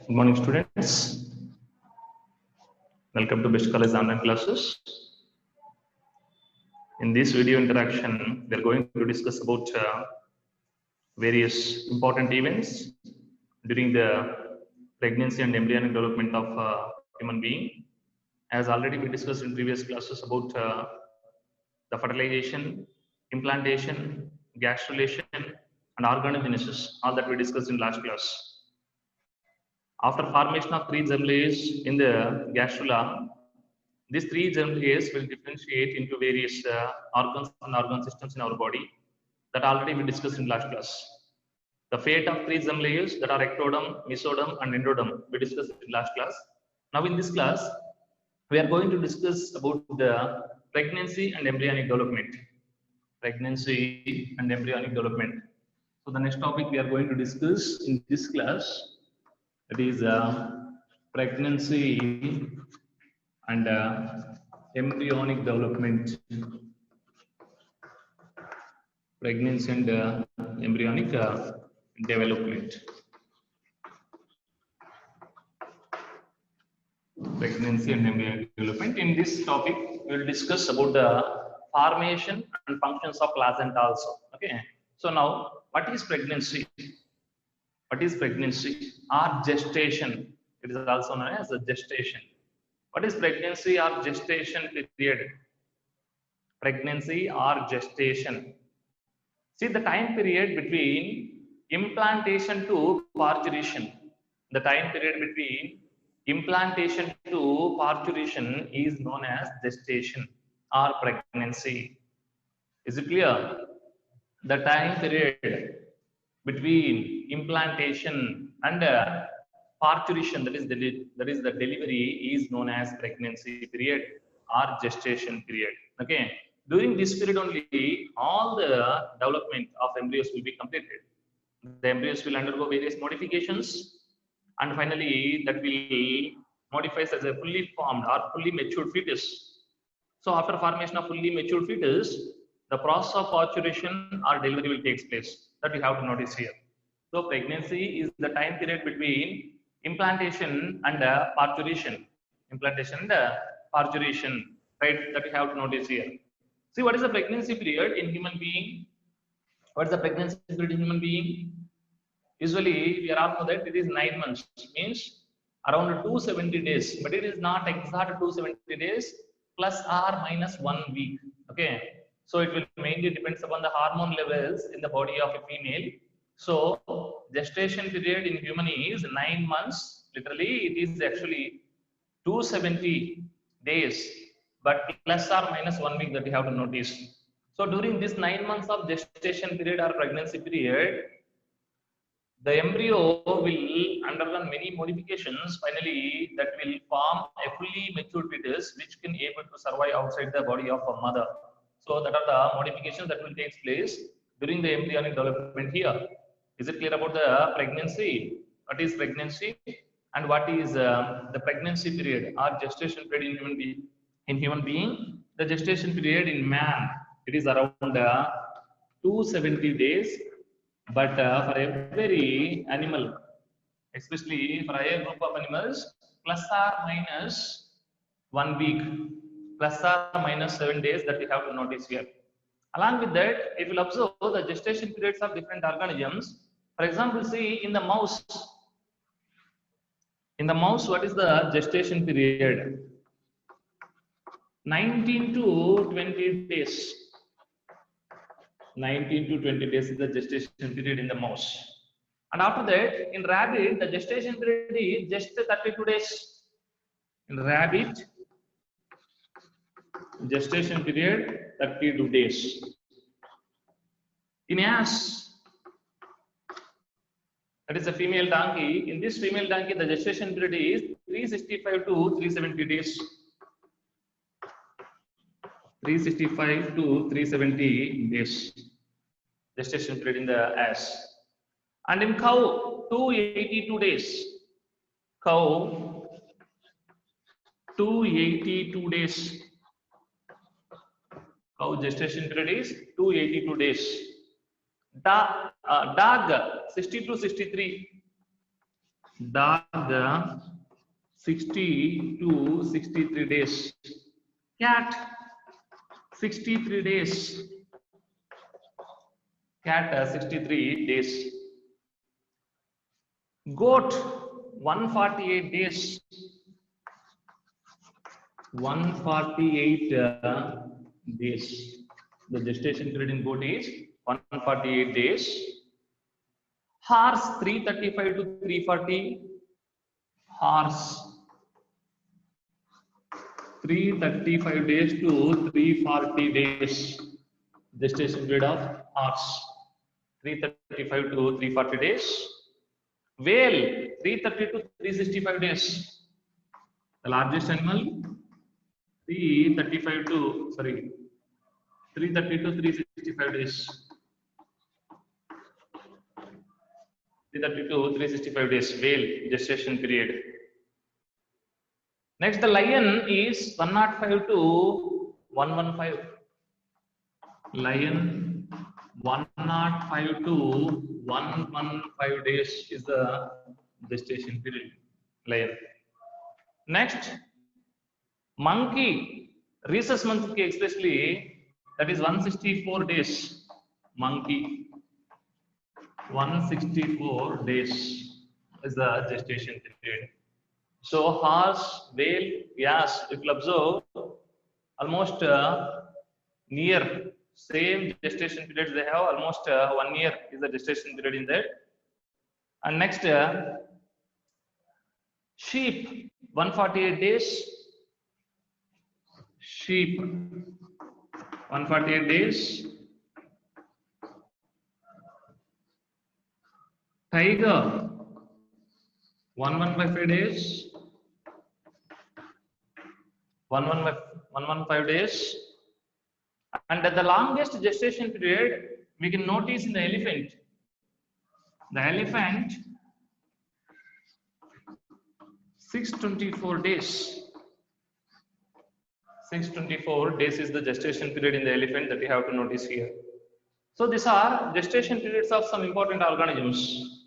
Good morning, students. Welcome to Best College online classes. In this video interaction, we are going to discuss about various important events during the pregnancy and embryonic development of human being. As already we discussed in previous classes about the fertilization, implantation, gastrulation, and organogenesis, all that we discussed in last class. After formation of three germ layers in the gastrula, these three germ layers will differentiate into various organs and organ systems in our body that already we discussed in last class. The fate of three germ layers that are ectoderm, mesoderm, and endoderm we discussed in last class. Now in this class, we are going to discuss about the pregnancy and embryonic development. Pregnancy and embryonic development. So the next topic we are going to discuss in this class, that is pregnancy and embryonic development. Pregnancy and embryonic development. Pregnancy and embryonic development. In this topic, we will discuss about the formation and functions of placenta also. Okay. So now, what is pregnancy? What is pregnancy or gestation? It is also known as a gestation. What is pregnancy or gestation period? Pregnancy or gestation. See the time period between implantation to parturition. The time period between implantation to parturition is known as gestation or pregnancy. Is it clear? The time period between implantation and parturition, that is the delivery, is known as pregnancy period or gestation period. Okay. During this period only, all the development of embryos will be completed. The embryos will undergo various modifications, and finally that will modify as a fully formed or fully matured fetus. So after formation of fully matured fetus, the process of parturition or delivery will take place. That you have to notice here. So pregnancy is the time period between implantation and parturition. Implantation and parturition, right? That you have to notice here. See, what is the pregnancy period in human being? What is the pregnancy period in human being? Usually, we are all know that it is 9 months, means around 270 days, but it is not exact 270 days, plus or minus 1 week. Okay, so it will mainly depends upon the hormone levels in the body of a female. So gestation period in human is 9 months. Literally, it is actually 270 days, but plus or minus 1 week that you have to notice. So during this 9 months of gestation period or pregnancy period, the embryo will undergo many modifications. Finally, that will form a fully matured fetus, which can able to survive outside the body of a mother. So that are the modifications that will take place during the embryonic development here. Is it clear about the pregnancy? What is pregnancy and what is the pregnancy period or gestation period in human being? In human being, the gestation period in man, it is around 270 days. But for every animal, especially for a group of animals, plus or minus 1 week, plus or minus 7 days that we have to notice here. Along with that, it will observe the gestation periods of different organisms. For example, see in the mouse. In the mouse, what is the gestation period? 19 to 20 days. 19 to 20 days is the gestation period in the mouse. And after that, in rabbit, the gestation period is just 32 days. In rabbit, gestation period 32 days. In ass, that is a female donkey. In this female donkey, the gestation period is 365 to 370 days. 365 to 370 days gestation period in the ass. And in cow, 282 days. Cow, 282 days. Cow gestation period is 282 days. Dog, 60 to 63. Dog 60 to 63 days. Cat 63 days. Cat 63 days. Goat 148 days. 148 days. The gestation period in goat is 148 days. Horse 335 to 340. Horse 335 days to 340 days. Gestation period of horse 335 to 340 days. Whale 330 to 365 days. The largest animal 330 to 365 days. 330 to 365 days. Whale gestation period. Next, the lion is 105 to 115. Lion 105 to 115 days is the gestation period. Lion. Next, monkey, rhesus monkey especially, that is 164 days. Monkey 164 days is the gestation period. So horse, whale, yes, if you observe, almost near same gestation periods they have, almost 1 year is the gestation period in that. And next, sheep 148 days. Sheep 148 days. Tiger 115 days. 115 days. And the longest gestation period we can notice in the elephant. The elephant 624 days. 624 days is the gestation period in the elephant that you have to notice here. So these are gestation periods of some important organisms.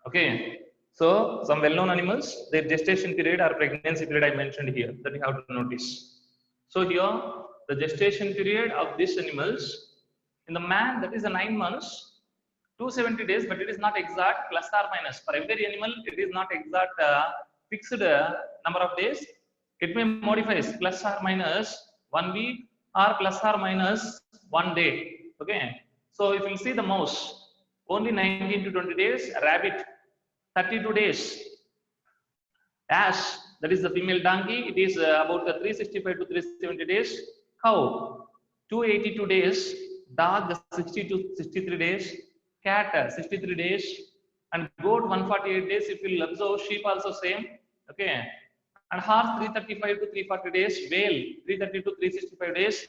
Okay. So some well-known animals, their gestation period or pregnancy period I mentioned here that you have to notice. So here the gestation period of these animals in the man, that is 9 months, 270 days, but it is not exact, plus or minus. For every animal, it is not exact fixed number of days. It may modify plus or minus 1 week or plus or minus 1 day. Okay. So if you see the mouse, only 19 to 20 days. Rabbit 32 days. Ass, that is the female donkey, it is about 365 to 370 days. Cow 282 days. Dog 60 to 63 days. Cat 63 days. And goat 148 days. If you observe, sheep also same. Okay. And horse 335 to 340 days. Whale 330 to 365 days.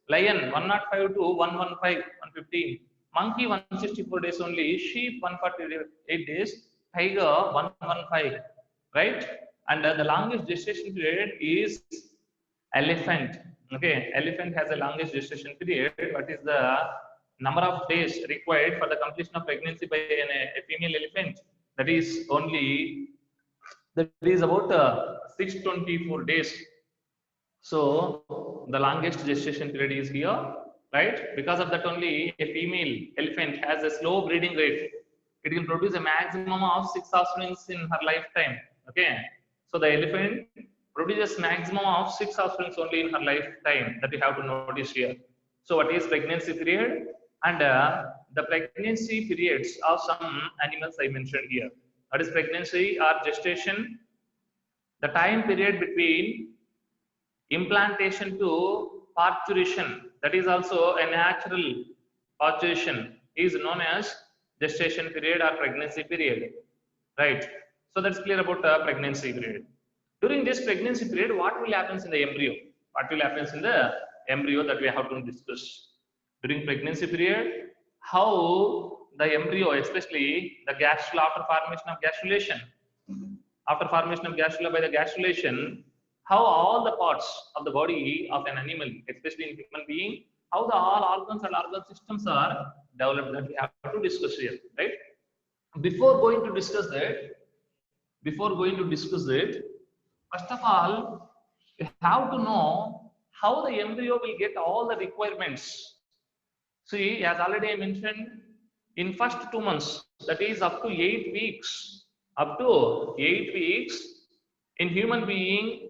Lion 105 to 115, 115. Monkey 164 days only. Sheep 148 days. Tiger 115, right? And the longest gestation period is elephant. Okay, elephant has the longest gestation period. What is the number of days required for the completion of pregnancy by a female elephant? That is about 624 days. So the longest gestation period is here, right? Because of that only a female elephant has a slow breeding rate. It can produce a maximum of 6 offsprings in her lifetime. Okay, so the elephant produces maximum of 6 offsprings only in her lifetime. That you have to notice here. So what is pregnancy period? And the pregnancy periods of some animals I mentioned here. That is pregnancy or gestation. The time period between implantation to parturition, that is also a natural parturition, is known as gestation period or pregnancy period, right? So that's clear about pregnancy period. During this pregnancy period, what will happen in the embryo? What will happen in the embryo that we have to discuss during pregnancy period? How the embryo, especially the gastrula, after formation of gastrulation, by the gastrulation, how all the parts of the body of an animal, especially in human being, how the all organs and organ systems are developed, that we have to discuss here, right? Before going to discuss that, before going to discuss it, first of all, you have to know how the embryo will get all the requirements. See, as already I mentioned, in first 2 months, that is up to 8 weeks, in human being,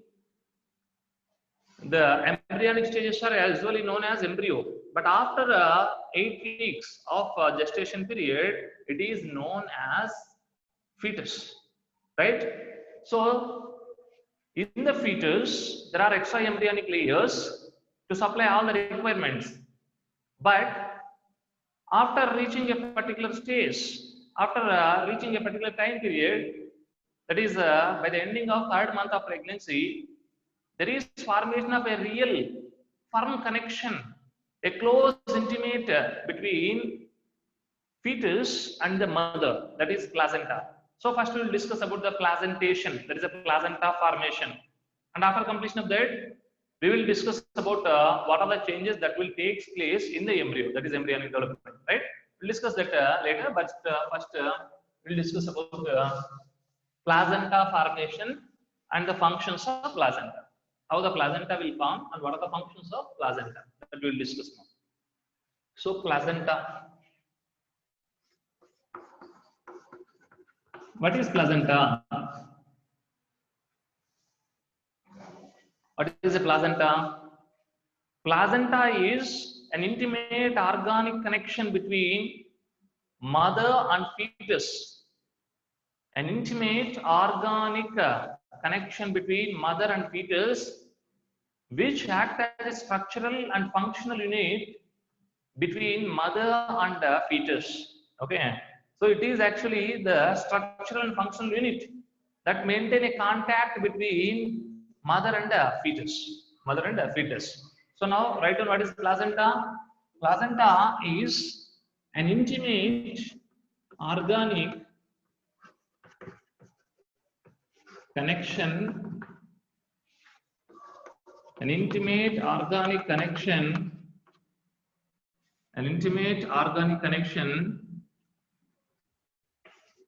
the embryonic stages are usually known as embryo. But after 8 weeks of gestation period, it is known as fetus, right? So, in the fetus, there are extra embryonic layers to supply all the requirements. But after reaching a particular stage, after reaching a particular time period, that is by the ending of 3rd month of pregnancy, there is formation of a real firm connection, a close intimate between fetus and the mother, that is placenta. So first we will discuss about the placentation, that is a placenta formation. And after completion of that, we will discuss about what are the changes that will take place in the embryo, that is embryonic development, right? We'll discuss that later, but first we'll discuss about placenta formation and the functions of placenta. How the placenta will form and what are the functions of placenta, that we will discuss now. So placenta. What is placenta? What is a placenta? Placenta is an intimate organic connection between mother and fetus. An intimate organic connection between mother and fetus, which act as a structural and functional unit between mother and fetus. Okay, so it is actually the structural and functional unit that maintain a contact between mother and fetus. Mother and fetus. So now write down what is placenta. Placenta is an intimate organic connection, an intimate organic connection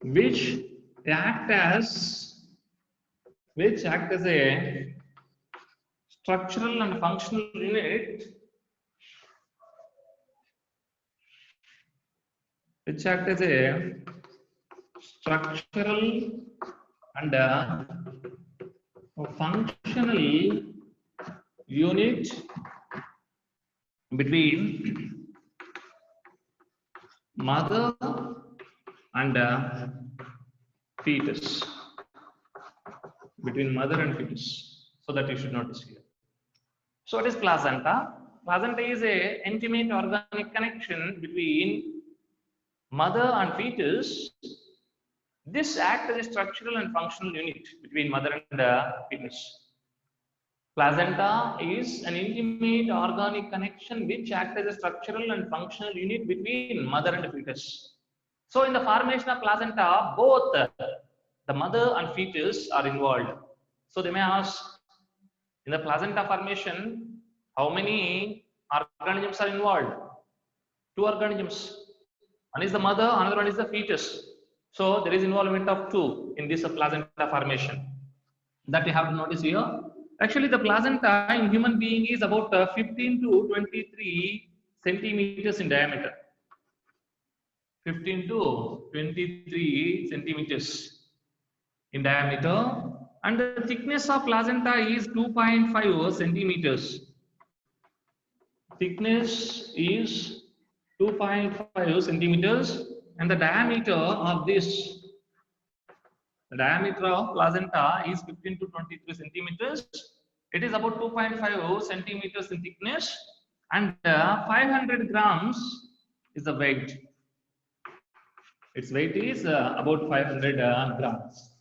which act as a structural and functional unit, which act as a structural and a functional unit between mother and fetus. Between mother and fetus. So that you should notice here. So what is placenta? Placenta is a intimate organic connection between mother and fetus. This acts as a structural and functional unit between mother and fetus. Placenta is an intimate organic connection which acts as a structural and functional unit between mother and fetus. So in the formation of placenta, both the mother and fetus are involved. So they may ask, in the placenta formation, how many organisms are involved? 2 organisms. One is the mother, another one is the fetus. So there is involvement of 2 in this placenta formation. That you have to notice here. Actually, the placenta in human being is about 15 to 23 centimeters in diameter. 15 to 23 centimeters in diameter, and the thickness of placenta is 2.5 centimeters. Thickness is 2.5 centimeters, and the diameter of placenta is 15 to 23 centimeters. It is about 2.5 centimeters in thickness, and 500 grams is the weight. Its weight is about 500 grams.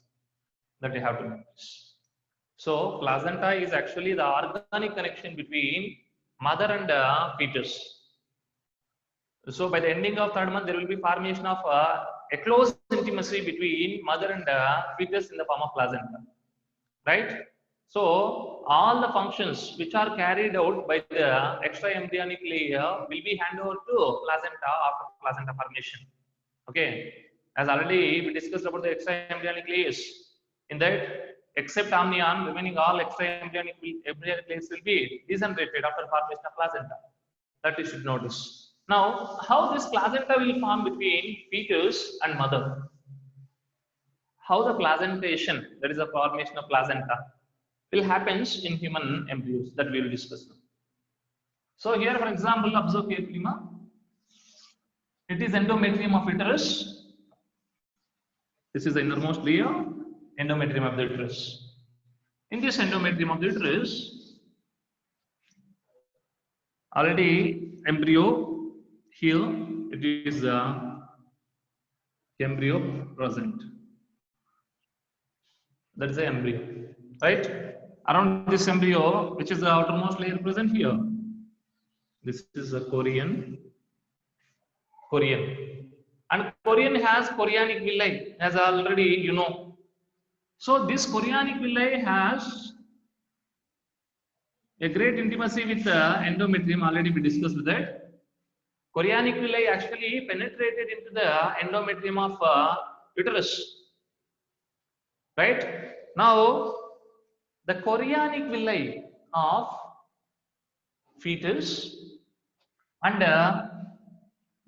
That you have to notice. So placenta is actually the organic connection between mother and fetus. So by the ending of 3rd month, there will be formation of a close intimacy between mother and fetus in the form of placenta, right? So all the functions which are carried out by the extra embryonic layer will be handed over to placenta after placenta formation. Okay, as already we discussed about the extra embryonic layers. In that, except amnion, remaining all extra-embryonic plates will be degenerated after formation of placenta. That you should notice. Now, how this placenta will form between fetus and mother? How the placentation, that is the formation of placenta, will happens in human embryos, that we will discuss now. So here, for example, observe carefully, ma. It is endometrium of uterus. This is the innermost layer, endometrium of the uterus. In this endometrium of the uterus, already embryo here, it is embryo present. That is the embryo, right? Around this embryo, which is the outermost layer present here. This is a chorion. And chorion has chorionic villi, as already you know. So this chorionic villi has a great intimacy with the endometrium. Already we discussed that. Chorionic villi actually penetrated into the endometrium of uterus. Right? Now, the chorionic villi of fetus and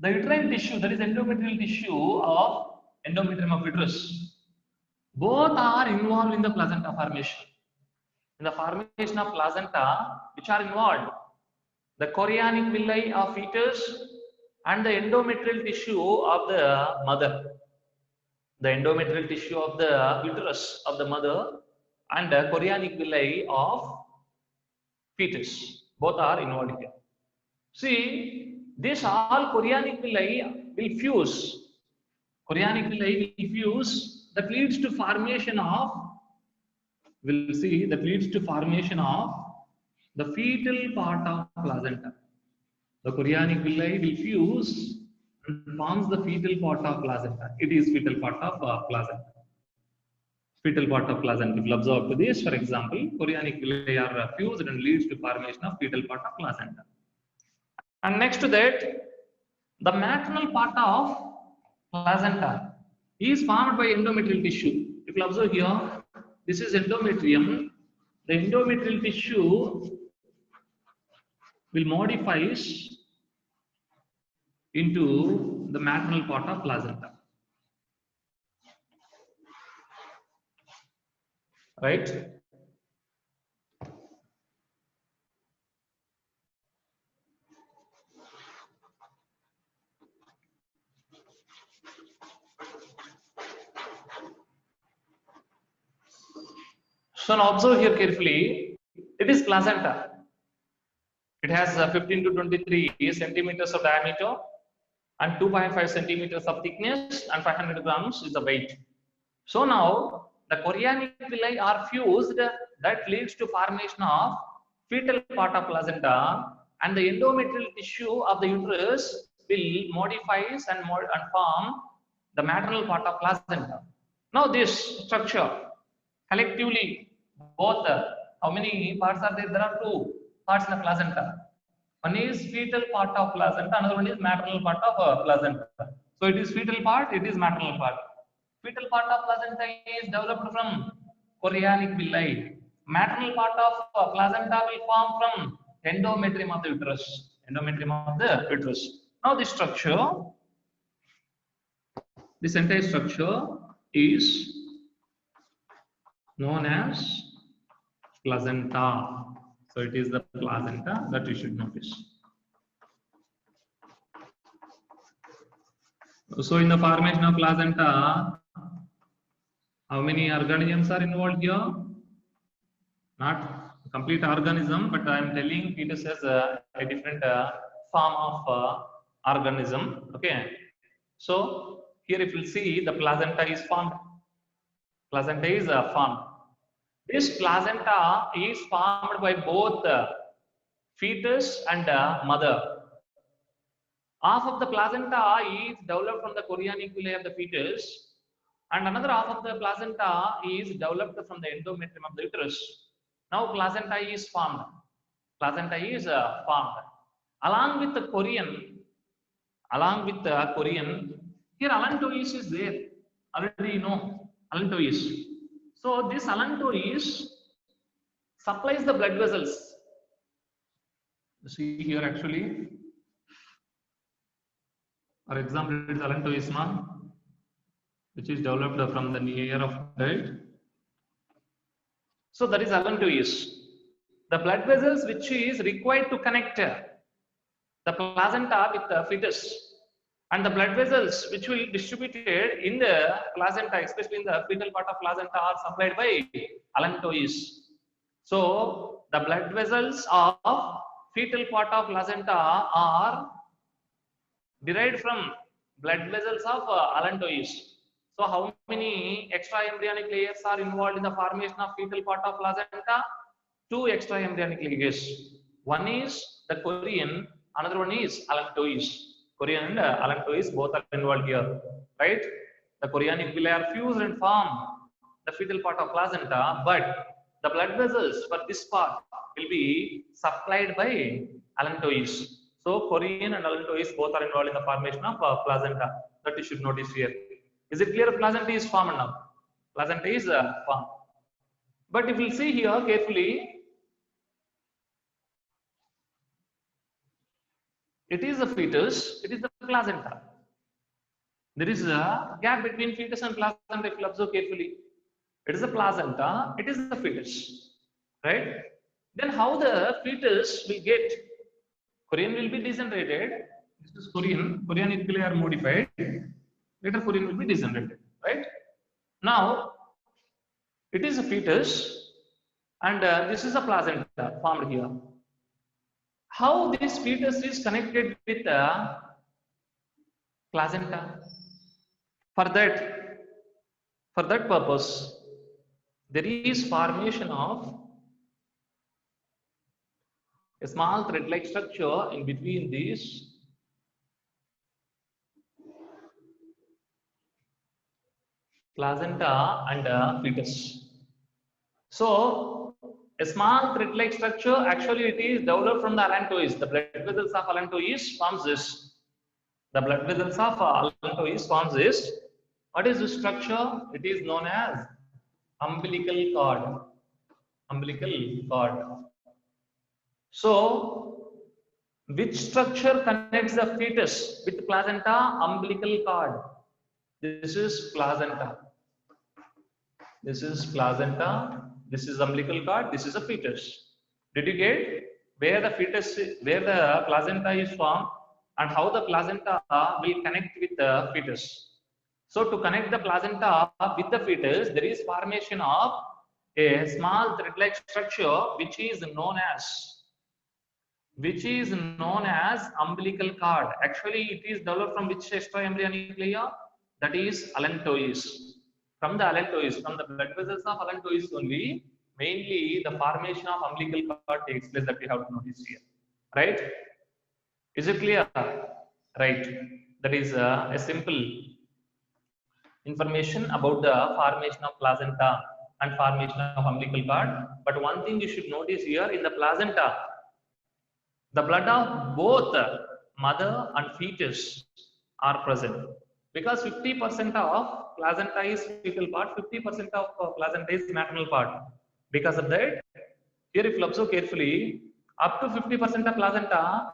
the uterine tissue, that is endometrial tissue of endometrium of uterus, both are involved in the placenta formation. In the formation of placenta, which are involved, the chorionic villi of fetus and the endometrial tissue of the mother. The endometrial tissue of the uterus of the mother and the chorionic villi of fetus, both are involved here. See, this all chorionic villi will fuse. Chorionic villi will fuse, that leads to formation of, we'll see, that leads to formation of the fetal part of placenta. The chorionic villi will fuse and forms the fetal part of placenta. It is fetal part of placenta. Fetal part of placenta. If you observe to this, for example, chorionic villi are fused and leads to formation of fetal part of placenta. And next to that, the maternal part of placenta is formed by endometrial tissue. If you observe here, this is endometrium. The endometrial tissue will modifies into the maternal part of placenta. Right? So now observe here carefully. It is placenta. It has 15 to 23 centimeters of diameter and 2.5 centimeters of thickness and 500 grams is the weight. So now the chorionic villi are fused, that leads to formation of fetal part of placenta, and the endometrial tissue of the uterus will modifies and form the maternal part of placenta. Now this structure collectively, both how many parts are there? There are two parts in the placenta. One is fetal part of placenta, another one is maternal part of placenta. So it is fetal part, it is maternal part. Fetal part of placenta is developed from chorionic villi. Maternal part of placenta will form from endometrium of the uterus. Endometrium of the uterus. Now this structure, this entire structure is known as placenta. So it is the placenta that you should notice. So in the formation of placenta, how many organisms are involved here? Not complete organism, but I am telling fetus as a different form of organism. Okay. So here if you see, the placenta is formed. Placenta is formed. This placenta is formed by both fetus and mother. Half of the placenta is developed from the chorionic villi of the fetus, and another half of the placenta is developed from the endometrium of the uterus. Now placenta is formed. Placenta is formed. Along with the chorion, here allantois is there. Already you know allantois. So this allantois supplies the blood vessels. See here actually, for example, it is allantoisma, which is developed from the layer of diet. So that is allantois. The blood vessels which is required to connect the placenta with the fetus, and the blood vessels which will be distributed in the placenta, especially in the fetal part of placenta, are supplied by allantois. So the blood vessels of fetal part of placenta are derived from blood vessels of allantois. So how many extra embryonic layers are involved in the formation of fetal part of placenta? 2 extra embryonic layers. One is the chorion, another one is allantois. Chorion and allantois both are involved here, right? The chorionic villi are fused and form the fetal part of placenta, but the blood vessels for this part will be supplied by allantois. So chorion and allantois both are involved in the formation of placenta. That you should notice here. Is it clear? Placenta is formed now. Placenta is formed. But if you see here carefully, it is the fetus, it is the placenta. There is a gap between fetus and placenta if you observe carefully. It is the placenta, it is the fetus, right? Then how the fetus will get, chorion will be degenerated. This is chorion nuclei are modified. Later chorion will be degenerated, right? Now, it is a fetus and this is a placenta formed here. How this fetus is connected with the placenta? For that purpose, there is formation of a small thread-like structure in between these placenta and fetus. So, a small thread-like structure, actually it is developed from the allantois. The blood vessels of allantois forms this. The blood vessels of allantois forms this. What is this structure? It is known as umbilical cord. Umbilical cord. So, which structure connects the fetus with placenta? Umbilical cord. This is placenta. This is placenta. This is umbilical cord. This is a fetus. Did you get where the fetus, where the placenta is formed, and how the placenta will connect with the fetus? So to connect the placenta with the fetus, there is formation of a small thread-like structure which is known as umbilical cord. Actually, it is developed from which extra embryonic layer? That is allantois. From the allantois, from the blood vessels of allantois only, mainly the formation of umbilical cord takes place, that we have to notice here. Right? Is it clear? Right. That is a simple information about the formation of placenta and formation of umbilical cord. But one thing you should notice here, in the placenta, the blood of both mother and fetus are present, because 50% of placenta is fetal part, 50% of placenta is maternal part. Because of that, here if you observe carefully, up to 50% of placenta,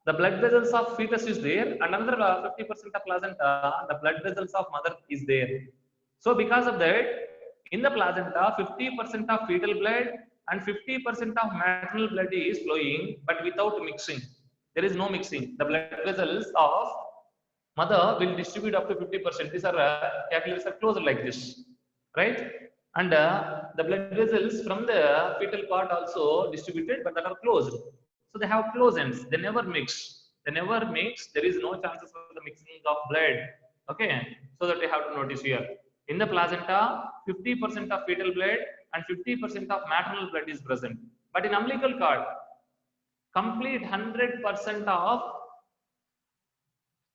the blood vessels of fetus is there, and another 50% of placenta, the blood vessels of mother is there. So because of that, in the placenta, 50% of fetal blood and 50% of maternal blood is flowing, but without mixing. There is no mixing. The blood vessels of mother will distribute up to 50%. These are capillaries are closed like this, right? And the blood vessels from the fetal part also distributed, but that are closed. So they have closed ends. They never mix. They never mix. There is no chances for the mixing of blood. Okay, so that you have to notice here. In the placenta, 50% of fetal blood and 50% of maternal blood is present. But in umbilical cord, complete 100% of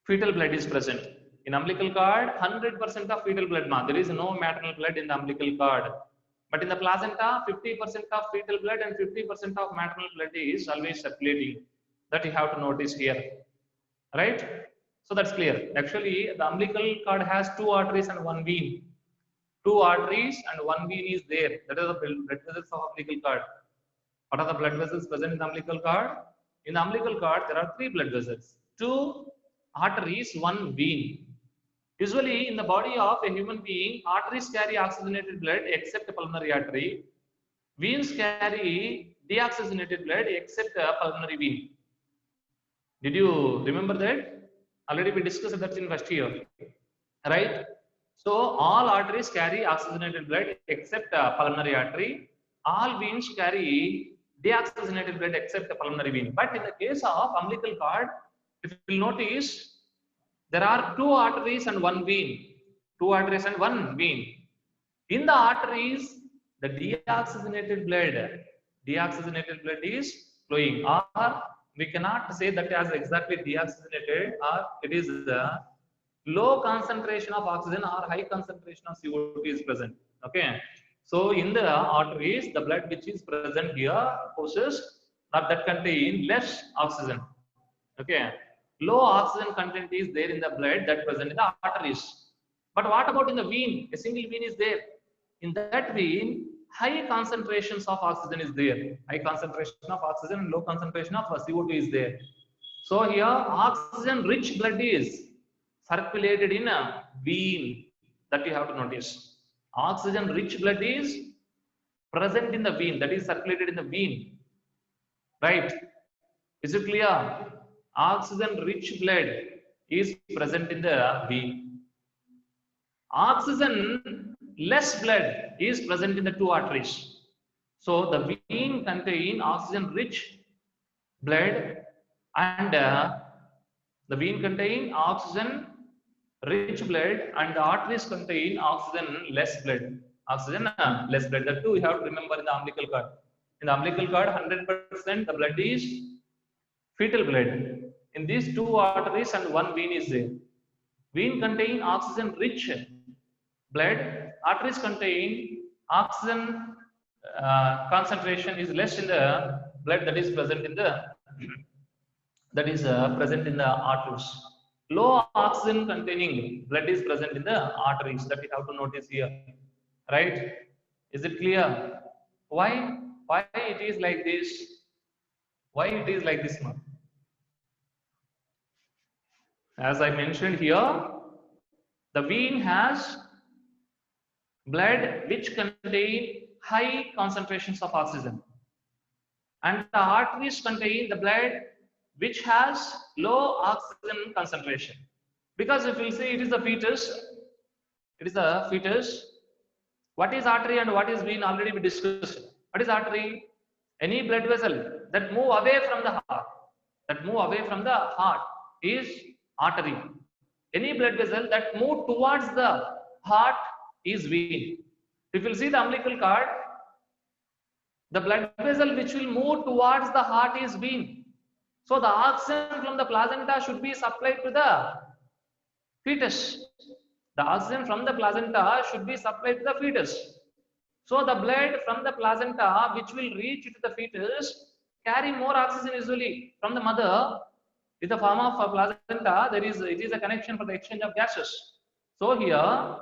fetal blood is present. In umbilical cord, 100% of fetal blood. There is no maternal blood in the umbilical cord. But in the placenta, 50% of fetal blood and 50% of maternal blood is always circulating. That you have to notice here. Right? So that's clear. Actually, the umbilical cord has 2 arteries and 1 vein. two arteries and one vein is there. That is the blood vessels of umbilical cord. What are the blood vessels present in the umbilical cord? In the umbilical cord, there are three blood vessels, two arteries, one vein. Usually, in the body of a human being, arteries carry oxygenated blood except the pulmonary artery. Veins carry deoxygenated blood except the pulmonary vein. Did you remember that? Already we discussed that in first year, right? So all arteries carry oxygenated blood except pulmonary artery. All veins carry deoxygenated blood except the pulmonary vein. But in the case of umbilical cord, if you will notice, there are two arteries and one vein. Two arteries and one vein. In the arteries, the deoxygenated blood is flowing, or we cannot say that as exactly deoxygenated, or it is the low concentration of oxygen or high concentration of CO2 is present. Okay. So in the arteries, the blood which is present here possesses or that contain less oxygen. Okay. Low oxygen content is there in the blood that present in the arteries. But what about in the vein? A single vein is there. In that vein, high concentrations of oxygen is there. High concentration of oxygen and low concentration of CO2 is there. So here, oxygen-rich blood is circulated in a vein. That you have to notice. Oxygen-rich blood is present in the vein. That is circulated in the vein. Right? Is it clear? Oxygen-rich blood is present in the vein. Oxygen-less blood is present in the two arteries. So the vein contain oxygen-rich blood, and the vein contain oxygen-rich blood, and the arteries contain oxygen-less blood. Oxygen-less blood. That too you have to remember in the umbilical cord. In the umbilical cord, 100% the blood is fetal blood. In these two arteries and one vein is there. Vein contain oxygen-rich blood. Arteries contain oxygen concentration is less in the blood that is present in the present in the arteries. Low oxygen containing blood is present in the arteries. That we have to notice here, right? Is it clear? Why it is like this? Why it is like this, man? As I mentioned here, the vein has blood which contain high concentrations of oxygen, and the arteries contain the blood which has low oxygen concentration. Because if we say it is a fetus, what is artery and what is vein already we discussed. What is artery? Any blood vessel that move away from the heart, is artery. Any blood vessel that move towards the heart is vein. If you see the umbilical cord, the blood vessel which will move towards the heart is vein. So the oxygen from the placenta should be supplied to the fetus. The oxygen from the placenta should be supplied to the fetus. So the blood from the placenta which will reach to the fetus carry more oxygen usually from the mother. In the form of a placenta, it is a connection for the exchange of gases. So here,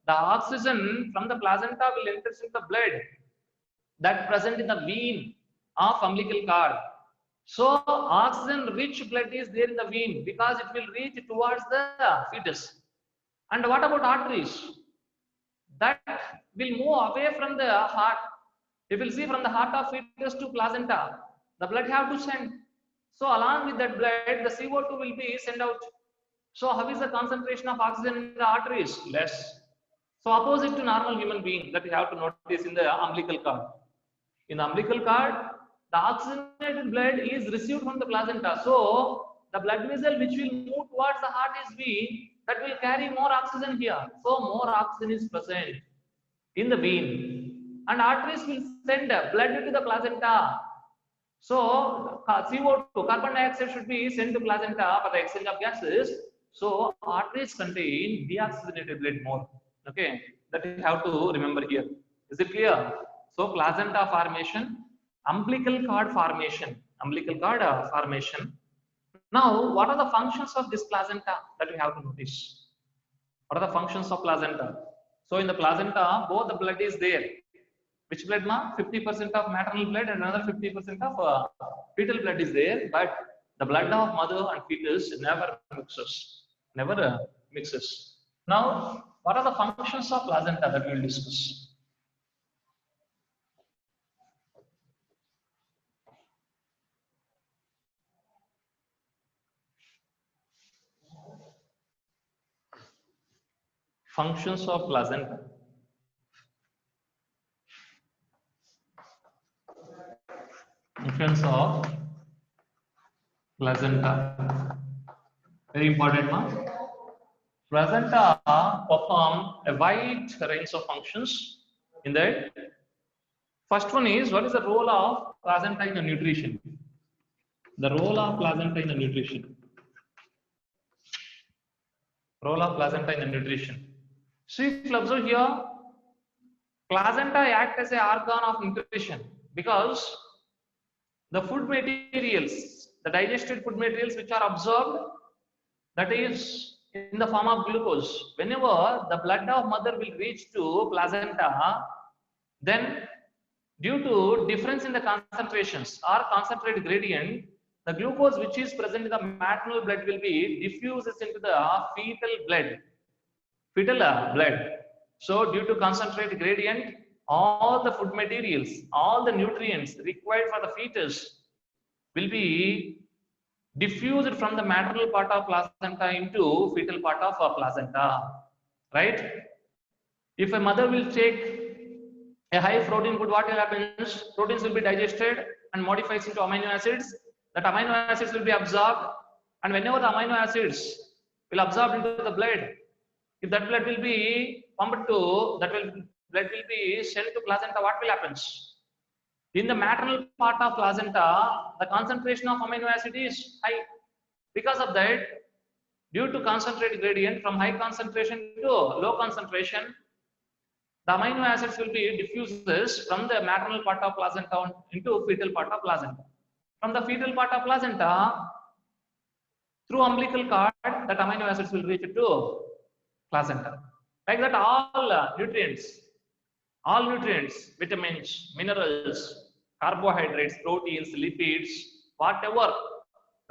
the oxygen from the placenta will enter into the blood that present in the vein of umbilical cord. So oxygen-rich blood is there in the vein because it will reach towards the fetus. And what about arteries? That will move away from the heart. If you see from the heart of fetus to placenta, the blood have to send. So along with that blood, the CO2 will be sent out. So how is the concentration of oxygen in the arteries? Less. So opposite to normal human being that you have to notice in the umbilical cord. In the umbilical cord, the oxygenated blood is received from the placenta. So the blood vessel which will move towards the heart is vein, that will carry more oxygen here. So more oxygen is present in the vein. And arteries will send blood to the placenta. So CO2, carbon dioxide should be sent to placenta for the exchange of gases. So arteries contain deoxygenated blood more. Okay, that you have to remember here. Is it clear? So placenta formation, umbilical cord formation, Now, what are the functions of this placenta that we have to notice? What are the functions of placenta? So in the placenta, both the blood is there. Which blood, ma? 50% of maternal blood and another 50% of fetal blood is there, but the blood of mother and fetus never mixes. Never mixes. Now, what are the functions of placenta that we will discuss? Functions of placenta. Functions of placenta. Very important, ma. Placenta perform a wide range of functions. In that, first one is, what is the role of placenta in the nutrition? The role of placenta in the nutrition. Role of placenta in the nutrition. See, if you observe here, placenta act as an organ of nutrition because the food materials, the digested food materials which are absorbed, that is in the form of glucose. Whenever the blood of mother will reach to placenta, then due to difference in the concentrations or concentrate gradient, the glucose which is present in the maternal blood will be diffuses into the fetal blood. So due to concentrate gradient, all the food materials, all the nutrients required for the fetus will be diffused from the maternal part of placenta into fetal part of placenta, right? If a mother will take a high protein food, what will happen? Proteins will be digested and modified into amino acids. That amino acids will be absorbed, and whenever the amino acids will absorb into the blood, if that blood will be pumped to, blood will be sent to placenta, what will happen? In the maternal part of placenta, the concentration of amino acid is high. Because of that, due to concentrate gradient from high concentration to low concentration, the amino acids will be diffuses from the maternal part of placenta into fetal part of placenta. From the fetal part of placenta, through umbilical cord, that amino acids will reach to placenta. Like that, all nutrients, vitamins, minerals, carbohydrates, proteins, lipids, whatever,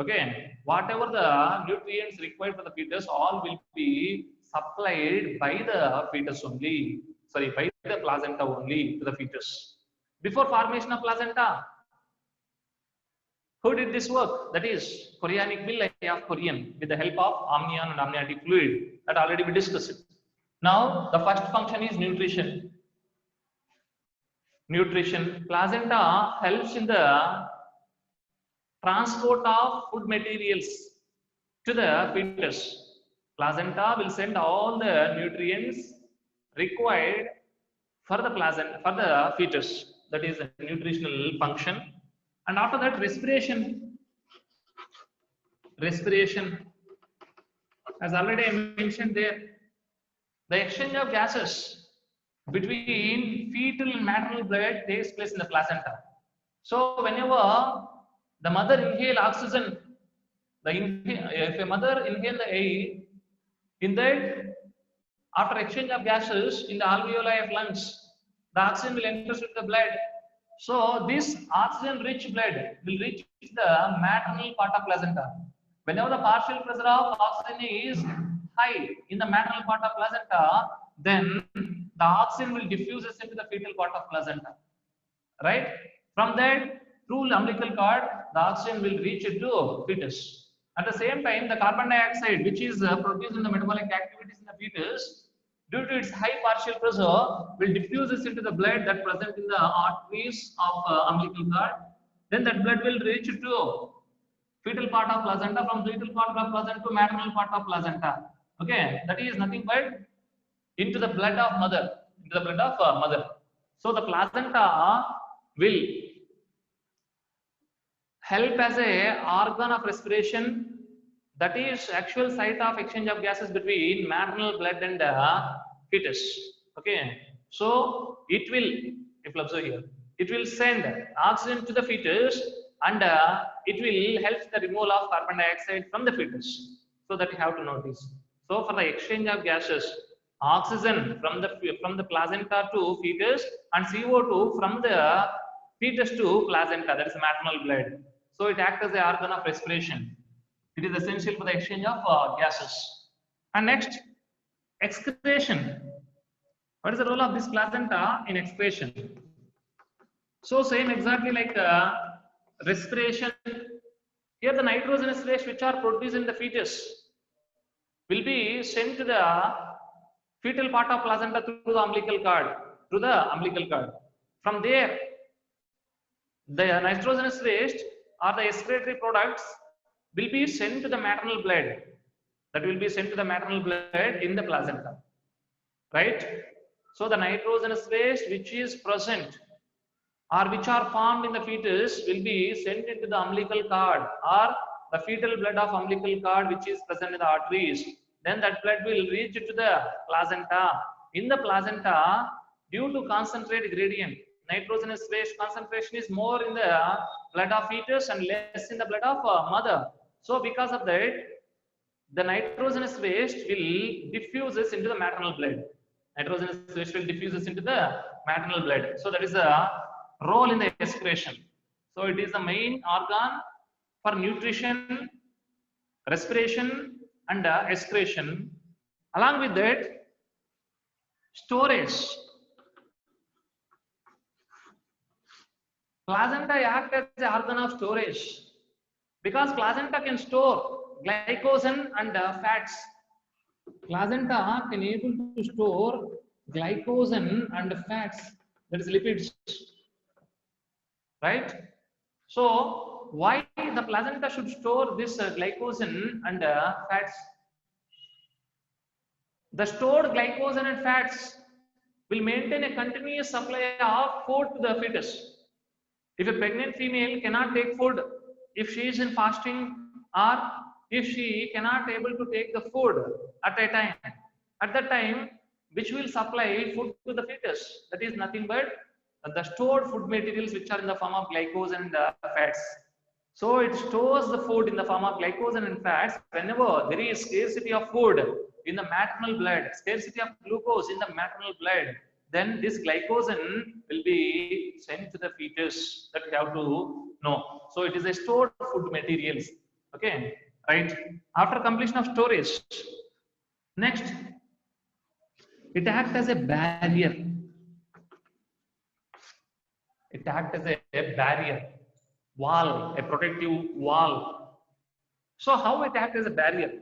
okay, whatever the nutrients required for the fetus, all will be supplied by the fetus only. Sorry, by the placenta only to the fetus. Before formation of placenta, who did this work? That is chorionic villi of chorion with the help of amnion and amniotic fluid. That already we discussed. Now, the first function is nutrition. Nutrition. Placenta helps in the transport of food materials to the fetus. Placenta will send all the nutrients required for the placenta, for the fetus. That is a nutritional function. And after that, respiration. Respiration. As already I mentioned there, the exchange of gases between fetal and maternal blood takes place in the placenta. So whenever the mother inhale oxygen, if a mother inhale the air, in that, after exchange of gases in the alveoli of lungs, the oxygen will enter into the blood. So this oxygen-rich blood will reach the maternal part of placenta. Whenever the partial pressure of oxygen is high in the maternal part of placenta, then the oxygen will diffuse into the fetal part of placenta. Right? From that, through umbilical cord, the oxygen will reach into fetus. At the same time, the carbon dioxide, which is produced in the metabolic activities in the fetus, due to its high partial pressure, will diffuse into the blood that present in the arteries of umbilical cord. Then that blood will reach to fetal part of placenta, from fetal part of placenta to maternal part of placenta. Okay, that is nothing but into the blood of mother, into the blood of mother. So the placenta will help as a organ of respiration. That is actual site of exchange of gases between maternal blood and fetus. Okay, so it will, if you observe here, it will send oxygen to the fetus, and it will help the removal of carbon dioxide from the fetus. So that you have to notice. So for the exchange of gases Oxygen from the placenta to fetus, and CO2 from the fetus to placenta, that is maternal blood. So it acts as the organ of respiration. It is essential for the exchange of gases. And next, excretion. What is the role of this placenta in excretion? So same exactly like respiration. Here the nitrogenous waste which are produced in the fetus will be sent to the fetal part of placenta through the umbilical cord. From there, the nitrogenous waste or the excretory products will be sent to the maternal blood. That will be sent to the maternal blood in the placenta, right? So the nitrogenous waste which is present or which are formed in the fetus will be sent into the umbilical cord or the fetal blood of umbilical cord which is present in the arteries. Then that blood will reach to the placenta. In the placenta, due to concentrate gradient, nitrogenous waste concentration is more in the blood of fetus and less in the blood of mother. So because of that, the nitrogenous waste will diffuses into the maternal blood. Nitrogenous waste will diffuses into the maternal blood. So that is a role in the excretion. So it is the main organ for nutrition, respiration, and excretion. Along with that, storage. Placenta acts as the organ of storage because placenta can store glycogen and fats. Placenta can able to store glycogen and fats, that is lipids, right? So why the placenta should store this glycogen and fats? The stored glycogen and fats will maintain a continuous supply of food to the fetus. If a pregnant female cannot take food, if she is in fasting, or if she cannot able to take the food at that time, which will supply food to the fetus, that is nothing but the stored food materials which are in the form of glycogen and fats. So it stores the food in the form of glycogen and fats. Whenever there is scarcity of food in the maternal blood, scarcity of glucose in the maternal blood, then this glycogen will be sent to the fetus. That we have to know. So it is a stored food materials. Okay, right? After completion of storage, next, it acts as a barrier. It acts as a barrier, wall, a protective wall. So how it acts as a barrier?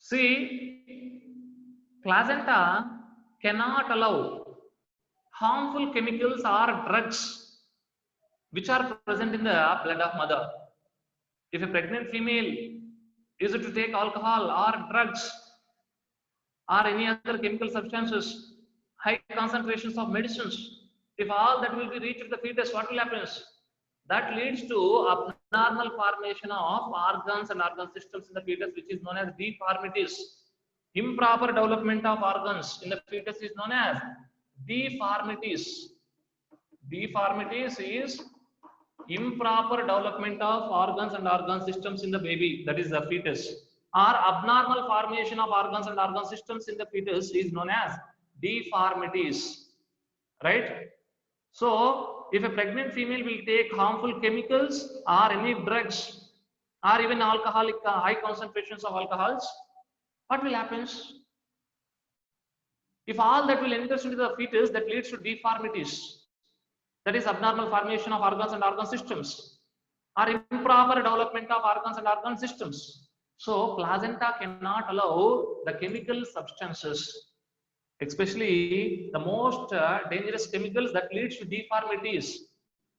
See, placenta cannot allow harmful chemicals or drugs which are present in the blood of mother. If a pregnant female is to take alcohol or drugs or any other chemical substances, high concentrations of medicines, if all that will be reached to the fetus, what will happen? That leads to abnormal formation of organs and organ systems in the fetus, which is known as deformities. Improper development of organs in the fetus is known as deformities. Deformities is improper development of organs and organ systems in the baby, that is the fetus, or abnormal formation of organs and organ systems in the fetus is known as deformities, right? So if a pregnant female will take harmful chemicals or any drugs or even alcoholic high concentrations of alcohols, what will happen? If all that will enter into the fetus, that leads to deformities, that is abnormal formation of organs and organ systems or improper development of organs and organ systems. So placenta cannot allow the chemical substances, especially the most dangerous chemicals that leads to deformities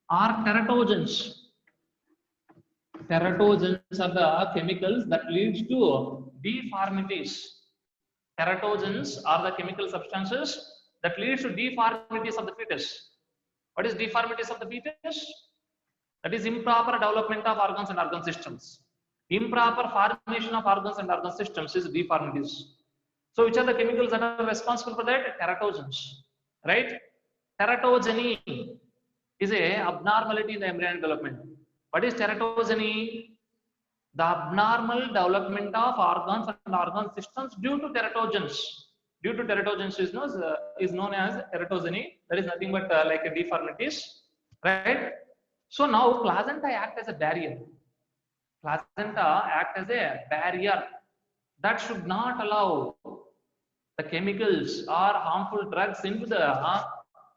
are teratogens. Teratogens are the chemicals that leads to deformities. Teratogens are the chemical substances that leads to deformities of the fetus. What is deformities of the fetus? That is improper development of organs and organ systems. Improper formation of organs and organ systems is deformities. So which are the chemicals that are responsible for that? Teratogens, right? Teratogeny is a abnormality in the embryonic development. What is teratogeny? The abnormal development of organs and organ systems due to teratogens. due to teratogenesis is known as teratogeny. That is nothing but like a deformities, right? So now placenta act as a barrier. Placenta act as a barrier that should not allow the chemicals or harmful drugs into the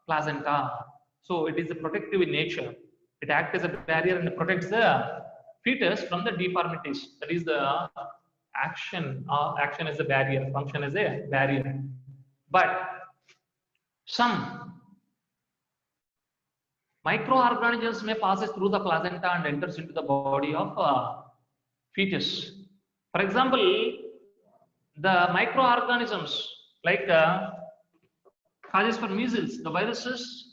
placenta. So it is protective in nature. It acts as a barrier and protects the fetus from the deformities. That is the action. Action as a barrier, function as a barrier. But some microorganisms may pass through the placenta and enters into the body of fetus. For example, the microorganisms like causes for measles, the viruses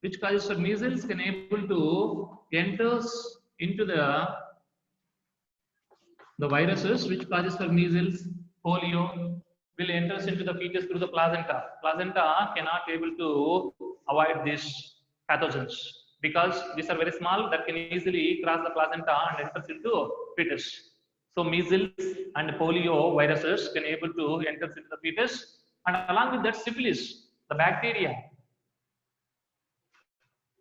which causes for measles can able to enters into the viruses which causes for measles, polio will enters into the fetus through the placenta. Placenta cannot able to avoid these pathogens because these are very small that can easily cross the placenta and enters into fetus. So measles and polio viruses can able to enter into the fetus, and along with that syphilis, the bacteria,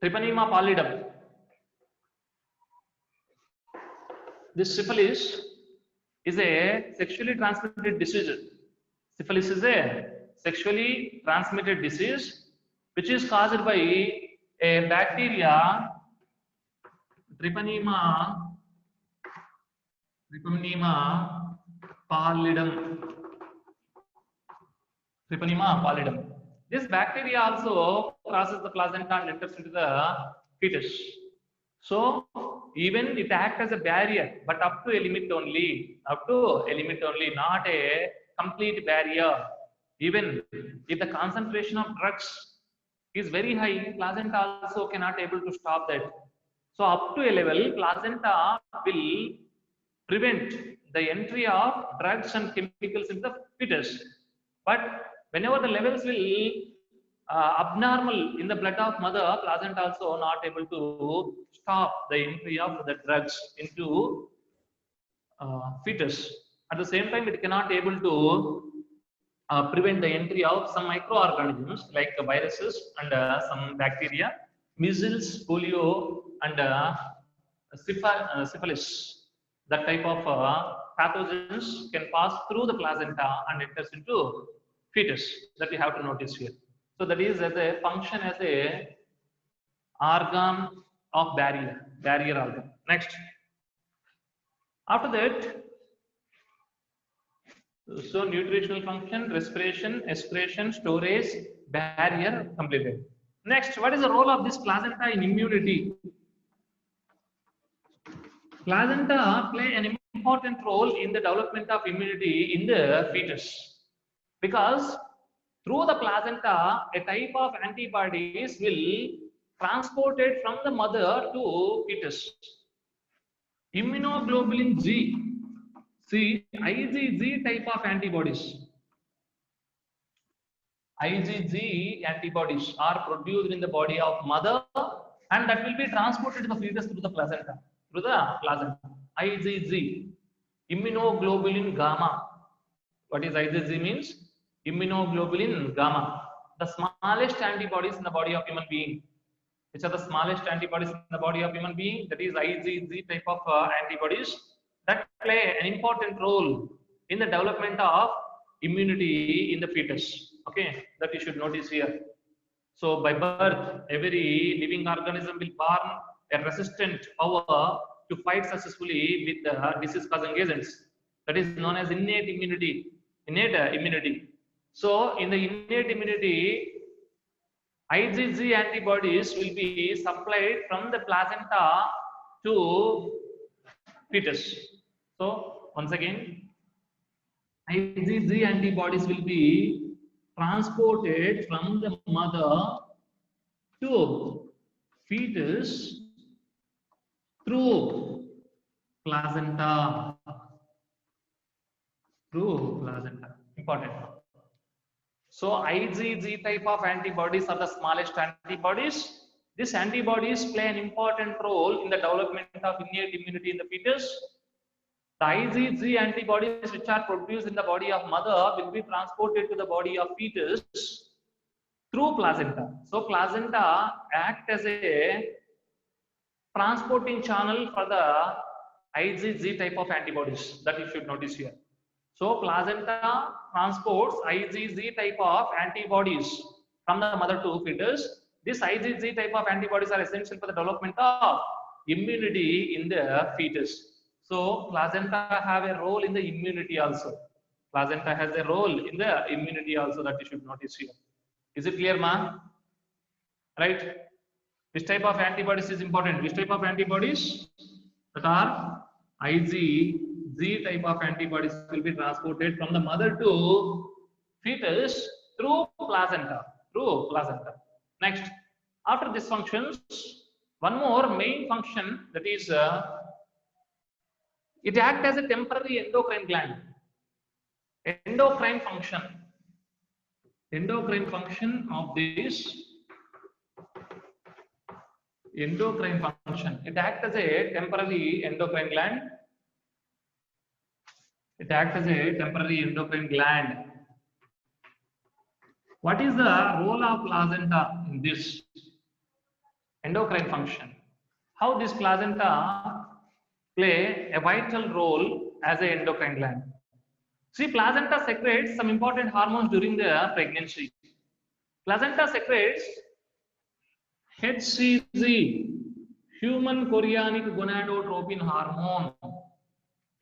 Treponema pallidum. This syphilis is a sexually transmitted disease. Syphilis is a sexually transmitted disease which is caused by a bacteria Treponema pallidum. Treponema pallidum. This bacteria also crosses the placenta and enters into the fetus. So even it acts as a barrier, but up to a limit only. Up to a limit only, not a complete barrier. Even if the concentration of drugs is very high, placenta also cannot able to stop that. So up to a level, placenta will prevent the entry of drugs and chemicals in the fetus. But whenever the levels will abnormal in the blood of mother, placenta also not able to stop the entry of the drugs into fetus. At the same time, it cannot able to prevent the entry of some microorganisms like viruses and some bacteria, measles, polio, and syphilis. That type of pathogens can pass through the placenta and enters into fetus. That we have to notice here. So that is as a function as a organ of barrier organ. Next. After that, so nutritional function, respiration, aspiration, storage, barrier completed. Next, what is the role of this placenta in immunity? Placenta play an important role in the development of immunity in the fetus because through the placenta, a type of antibodies will transported from the mother to fetus. Immunoglobulin G, see IgG type of antibodies. IgG antibodies are produced in the body of mother and that will be transported to the fetus through the placenta. IgG, immunoglobulin gamma. What is IgG means? Immunoglobulin gamma, the smallest antibodies in the body of human being. Which are the smallest antibodies in the body of human being? That is IgG type of antibodies that play an important role in the development of immunity in the fetus. Okay, that you should notice here. So by birth, every living organism will born a resistant power to fight successfully with the disease-causing agents. That is known as innate immunity. So in the innate immunity, IgG antibodies will be supplied from the placenta to fetus. So once again, IgG antibodies will be transported from the mother to fetus through placenta. Important. So IgG type of antibodies are the smallest antibodies. These antibodies play an important role in the development of innate immunity in the fetus. The IgG antibodies which are produced in the body of mother will be transported to the body of fetus through placenta. So placenta act as a transporting channel for the IgG type of antibodies that you should notice here. So placenta transports IgG type of antibodies from the mother to fetus. This IgG type of antibodies are essential for the development of immunity in the fetus. So placenta have a role in the immunity also. Placenta has a role in the immunity also that you should notice here. Is it clear, ma? Right? Which type of antibodies is important? Which type of antibodies? That are IgG type of antibodies will be transported from the mother to fetus through placenta. Next, after these functions, one more main function, that is it acts as a temporary endocrine gland. Endocrine function of this endocrine function. It acts as a temporary endocrine gland. What is the role of placenta in this endocrine function? How this placenta play a vital role as an endocrine gland? See, placenta secretes some important hormones during the pregnancy. Placenta secretes HCG, human chorionic gonadotropin hormone.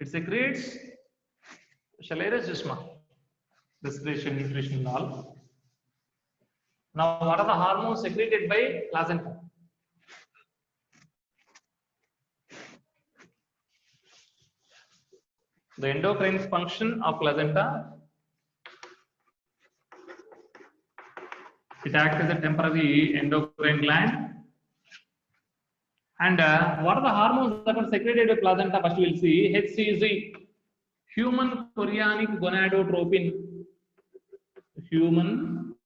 It secretes, shall I erase this one? Respiration, nutrition, and all. Now, what are the hormones secreted by placenta? The endocrine function of placenta. It acts as a temporary endocrine gland. And what are the hormones that are secreted by placenta? First we will see HCG, human chorionic gonadotropin. Human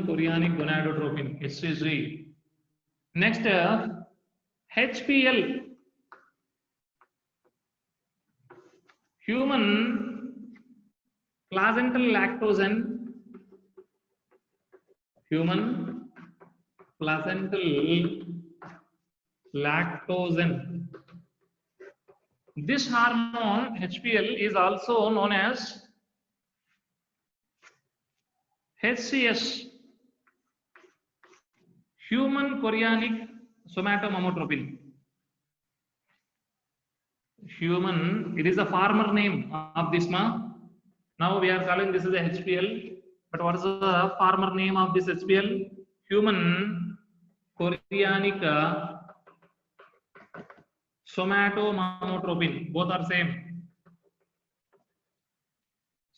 chorionic gonadotropin, HCG. Next, HPL, human placental lactosen. This hormone HPL is also known as HCS, human chorionic somatomamotropin. It is a former name of this ma. Now we are calling this as a HPL. But what is the former name of this HPL? Human chorionic somatomamotropin. Both are same.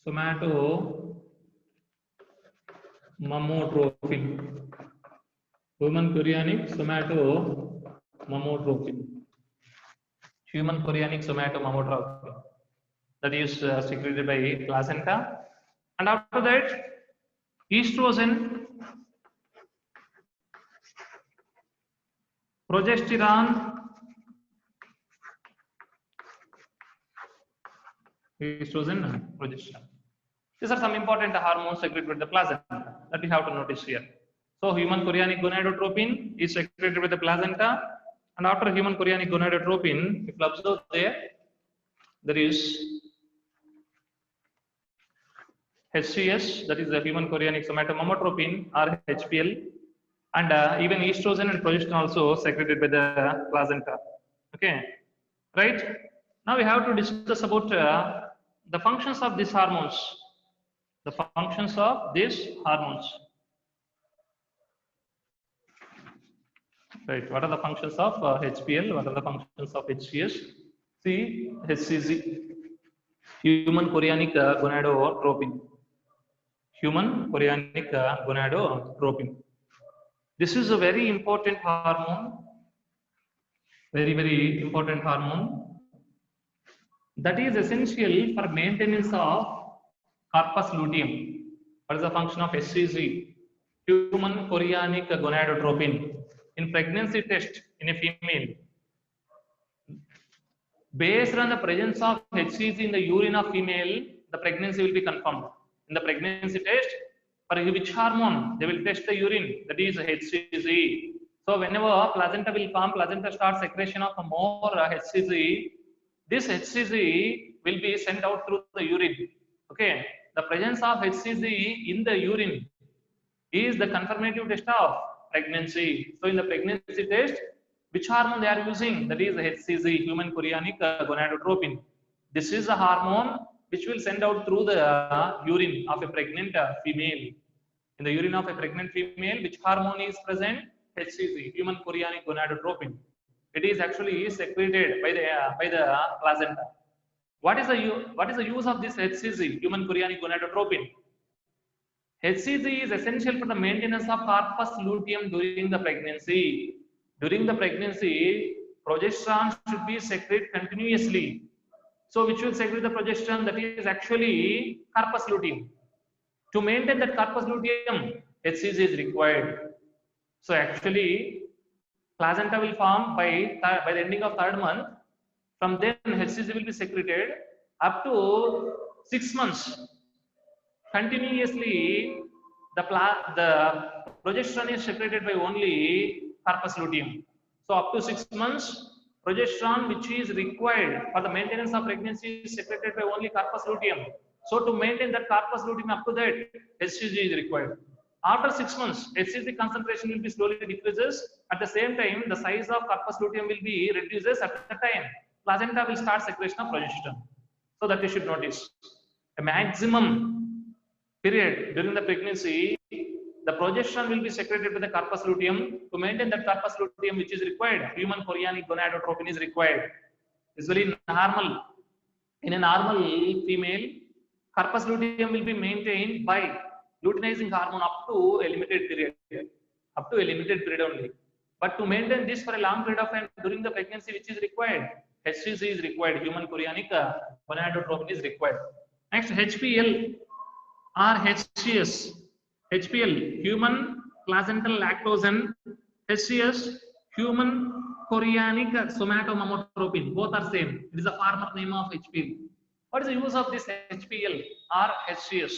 Somatomamotropin. Human chorionic somatomamotropin. That is secreted by placenta. And after that, estrogen, progesterone, progesterone. These are some important hormones secreted by the placenta that we have to notice here. So human chorionic gonadotropin is secreted by the placenta, and after human chorionic gonadotropin, if you observe there is HCS, that is the human chorionic somatomamotropin, or HPL, and even estrogen and progesterone also secreted by the placenta. Okay, right? Now we have to discuss about the functions of these hormones. Right, what are the functions of HPL? What are the functions of HCS? See, HCG, human chorionic gonadotropin. This is a very important hormone, very important hormone that is essential for maintenance of corpus luteum. What is the function of HCG? human chorionic gonadotropin. In pregnancy test in a female, based on the presence of HCG in the urine of female, the pregnancy will be confirmed. In the pregnancy test, for which hormone they will test the urine, that is HCG. So whenever placenta will form, placenta starts secretion of more HCG. This HCG will be sent out through the urine. Okay, the presence of HCG in the urine is the confirmative test of pregnancy. So in the pregnancy test, which hormone they are using? That is HCG, human chorionic gonadotropin. This is a hormone which will send out through the urine of a pregnant female. In the urine of a pregnant female, which hormone is present? HCG, human chorionic gonadotropin. It is actually secreted by the placenta. What is the use of this HCG, human chorionic gonadotropin? HCG is essential for the maintenance of corpus luteum during the pregnancy. During the pregnancy, progesterone should be secreted continuously. So, which will secrete the progesterone? That is actually corpus luteum. To maintain that corpus luteum, HCG is required. So, actually, placenta will form by the ending of 3rd month. From then, HCG will be secreted up to 6 months. Continuously, the progesterone is secreted by only corpus luteum. So up to 6 months, progesterone which is required for the maintenance of pregnancy is secreted by only corpus luteum. So to maintain that corpus luteum up to that, HCG is required. After 6 months, HCG concentration will be slowly decreases. At the same time, the size of corpus luteum will be reduces. At the time, placenta will start secretion of progesterone. So that you should notice. A maximum period during the pregnancy, the progesterone will be secreted by the corpus luteum. To maintain that corpus luteum which is required, human chorionic gonadotropin is required. It's very normal. In a normal female, corpus luteum will be maintained by luteinizing hormone up to a limited period. Up to a limited period only. But to maintain this for a long period of time during the pregnancy which is required, HCG is required, human chorionic gonadotropin is required. Next, HPL or HCS. HPL, human placental lactosen. HCS, human chorionic somatomamotropin. Both are same. It is a former name of HPL. What is the use of this HPL or HCS?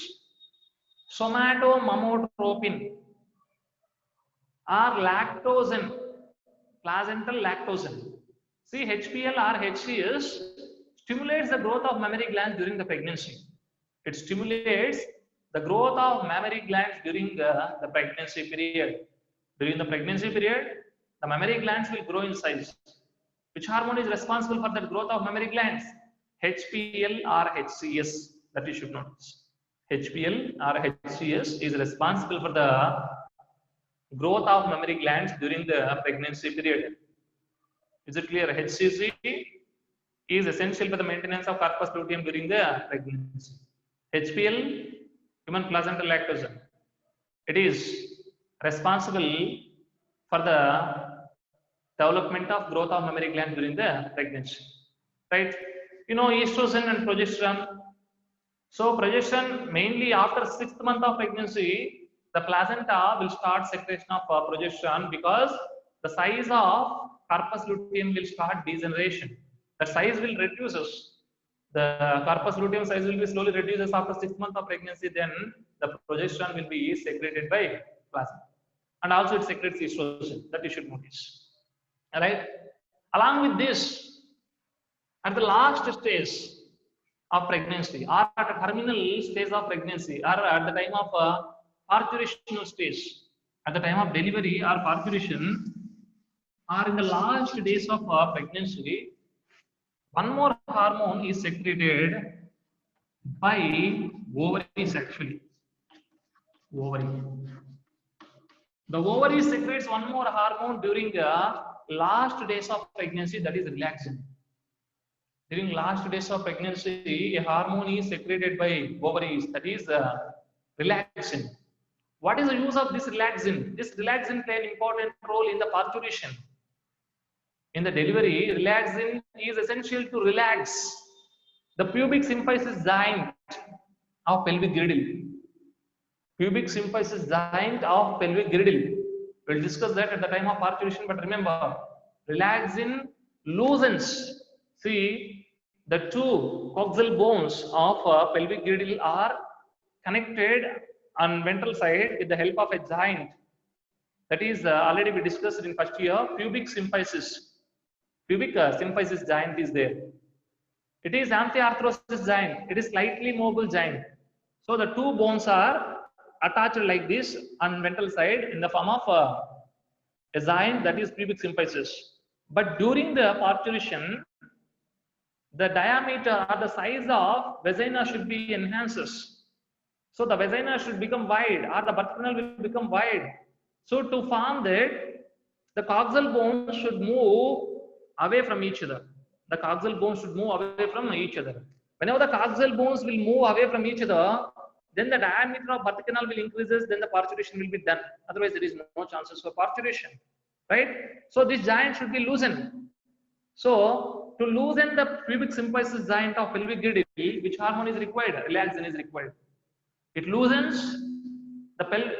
Somatomamotropin or lactosen, placental lactosen. See, HPL or HCS stimulates the growth of mammary glands during the pregnancy. It stimulates the growth of mammary glands during the pregnancy period. During the pregnancy period, the mammary glands will grow in size. Which hormone is responsible for the growth of mammary glands? HPL or HCS, that you should notice. HPL or HCS is responsible for the growth of mammary glands during the pregnancy period. Is it clear? HCG is essential for the maintenance of corpus luteum during the pregnancy. HPL, human placental lactosen, it is responsible for the development of growth of mammary gland during the pregnancy. Right? You know, estrogen and progesterone. So progesterone mainly after 6th month of pregnancy, the placenta will start secretion of progesterone because the size of corpus luteum will start degeneration. The size will reduces. The corpus luteum size will be slowly reduces after 6th month of pregnancy. Then the progesterone will be secreted by placenta, and also it secretes estrogen. That you should notice. All right. Along with this, at the last stage of pregnancy, or at a terminal stage of pregnancy, or at the time of parturitional stage, at the time of delivery or parturition, or in the last days of pregnancy, one more hormone is secreted by ovaries actually. Ovary. The ovary secretes one more hormone during the last days of pregnancy, that is relaxin. During last days of pregnancy, a hormone is secreted by ovaries, that is relaxin. What is the use of this relaxin? This relaxin plays an important role in the parturition. In the delivery, relaxin is essential to relax the pubic symphysis joint of pelvic girdle. Pubic symphysis joint of pelvic girdle. We'll discuss that at the time of parturition, but remember, relaxin loosens. See, the two coxal bones of pelvic girdle are connected on ventral side with the help of a joint. That is already we discussed in first year. Pubic symphysis. Pubic symphysis joint is there. It is amphiarthrosis joint. It is slightly mobile joint. So the two bones are attached like this on ventral side in the form of a joint, that is pubic symphysis. But during the parturition, the diameter or the size of vagina should be enhanced. So the vagina should become wide, or the birth canal will become wide. So to form that, the coxal bones should move away from each other. The coxal bones should move away from each other. Whenever the coxal bones will move away from each other, then the diameter of birth canal will increases, then the parturition will be done. Otherwise, there is no chances for parturition, right? So this joint should be loosened. So to loosen the pubic symphysis joint of pelvic girdle, which hormone is required? Relaxin is required. It loosens the pubic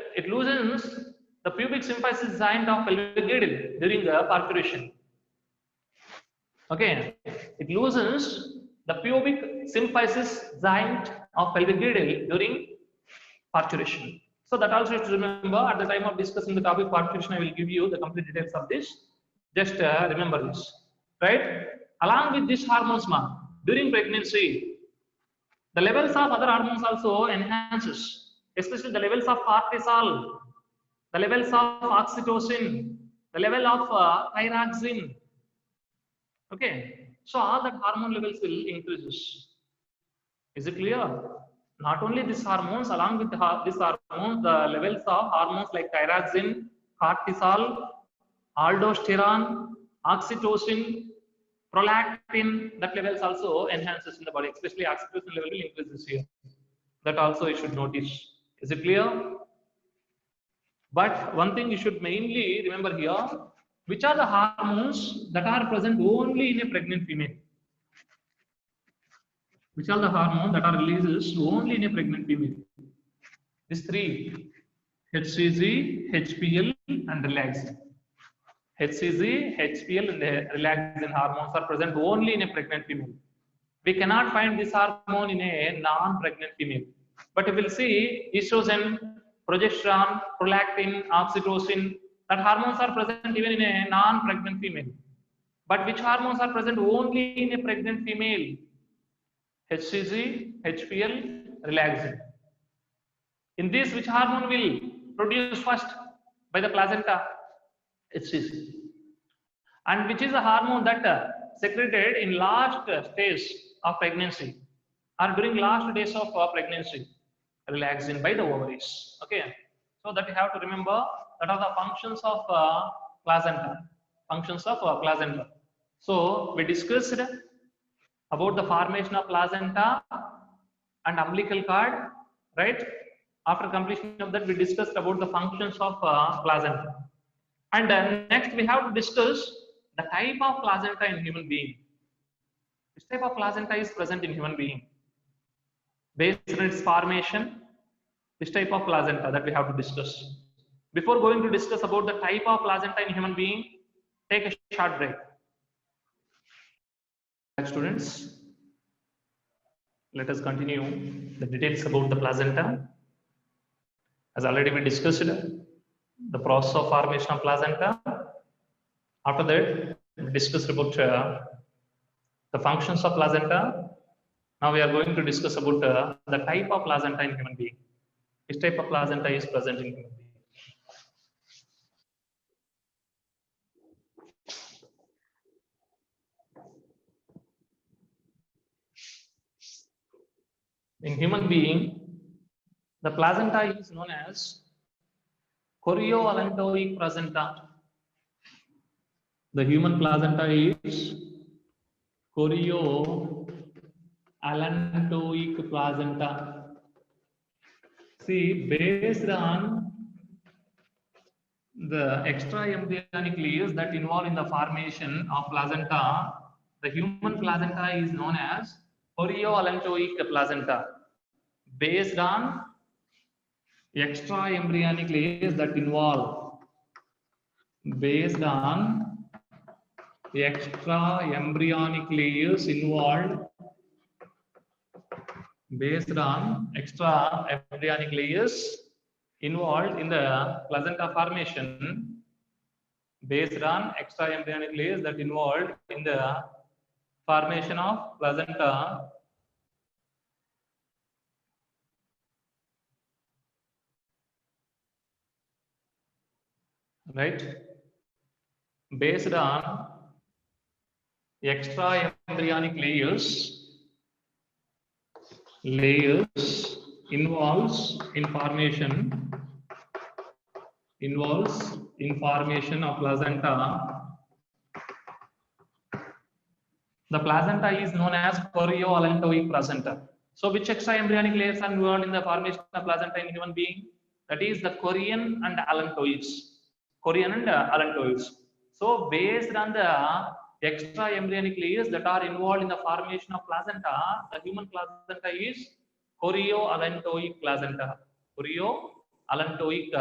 symphysis joint of pelvic girdle during the parturition. Okay, it loosens the pubic symphysis joint of pelvic girdle during parturition. So that also you should remember. At the time of discussing the topic parturition, I will give you the complete details of this. Just remember this, right? Along with this hormones, during pregnancy, the levels of other hormones also enhances, especially the levels of cortisol, the levels of oxytocin, the level of thyroxine. Okay, so all that hormone levels will increases. Is it clear? Not only these hormones, along with these hormones, the levels of hormones like thyroxine, cortisol, aldosterone, oxytocin, prolactin, that levels also enhances in the body, especially oxytocin level will increases here. That also you should notice. Is it clear? But one thing you should mainly remember here, which are the hormones that are present only in a pregnant female? Which are the hormones that are released only in a pregnant female? These three: HCG, HPL, and relaxin. HCG, HPL, and relaxin hormones are present only in a pregnant female. We cannot find this hormone in a non-pregnant female. But we will see estrogen, progesterone, prolactin, oxytocin, that hormones are present even in a non-pregnant female. But which hormones are present only in a pregnant female? HCG, HPL, relaxin. In this, which hormone will produce first by the placenta? HCG. And which is the hormone that secreted in last stage of pregnancy or during last days of pregnancy? Relaxin by the ovaries. Okay, so that you have to remember, that are the functions of placenta. Functions of placenta. So we discussed about the formation of placenta and umbilical cord, right? After completion of that, we discussed about the functions of placenta. And next we have to discuss the type of placenta in human being. Which type of placenta is present in human being? Based on its formation, which type of placenta, that we have to discuss. Before going to discuss about the type of placenta in human being, take a short break. Students, let us continue the details about the placenta. As already we discussed the process of formation of placenta. After that, we discussed about the functions of placenta. Now we are going to discuss about the type of placenta in human being. Which type of placenta is present in human being? In human being, the placenta is known as chorioallantoic placenta. The human placenta is chorioallantoic placenta. See, based on the extra embryonic layers that involve in the formation of placenta, the human placenta is known as chorioallantoic placenta. Based on extra embryonic layers that involve based on the extra embryonic layers involved based on extra embryonic layers involved in the placenta formation based on extra embryonic layers that involved in the formation of placenta right based on extra embryonic layers involves in formation of placenta. The placenta is known as chorioallantoic placenta. So which extra embryonic layers are involved in the formation of placenta in human being? That is the chorion and allantoids. So based on the extra embryonic layers that are involved in the formation of placenta, the human placenta is chorioallantoic placenta. Chorioallantoic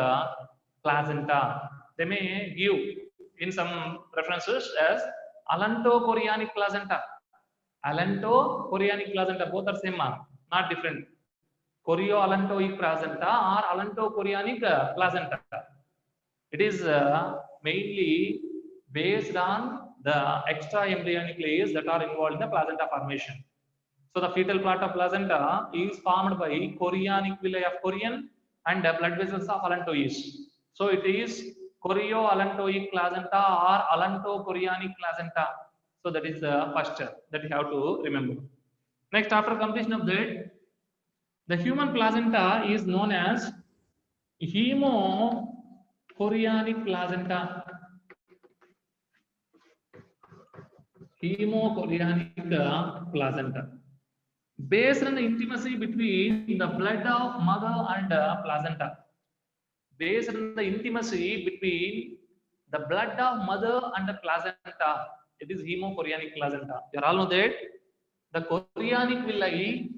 placenta. They may give in some references as allantochorionic placenta. Allantochorionic placenta, both are same, not different. Chorioallantoic placenta or allantochorionic placenta. It is mainly based on the extra embryonic layers that are involved in the placenta formation. So the fetal part of placenta is formed by chorionic villi of chorion and blood vessels of allantois. So it is chorioallantoic placenta or allantochorionic placenta. So that is the first that you have to remember. Next, after completion of that, the human placenta is known as hemochorionic placenta. Hemochorionic placenta. Based on the intimacy between the blood of mother and placenta. Based on the intimacy between the blood of mother and the placenta, it is hemochorionic placenta. You all know that the chorionic villi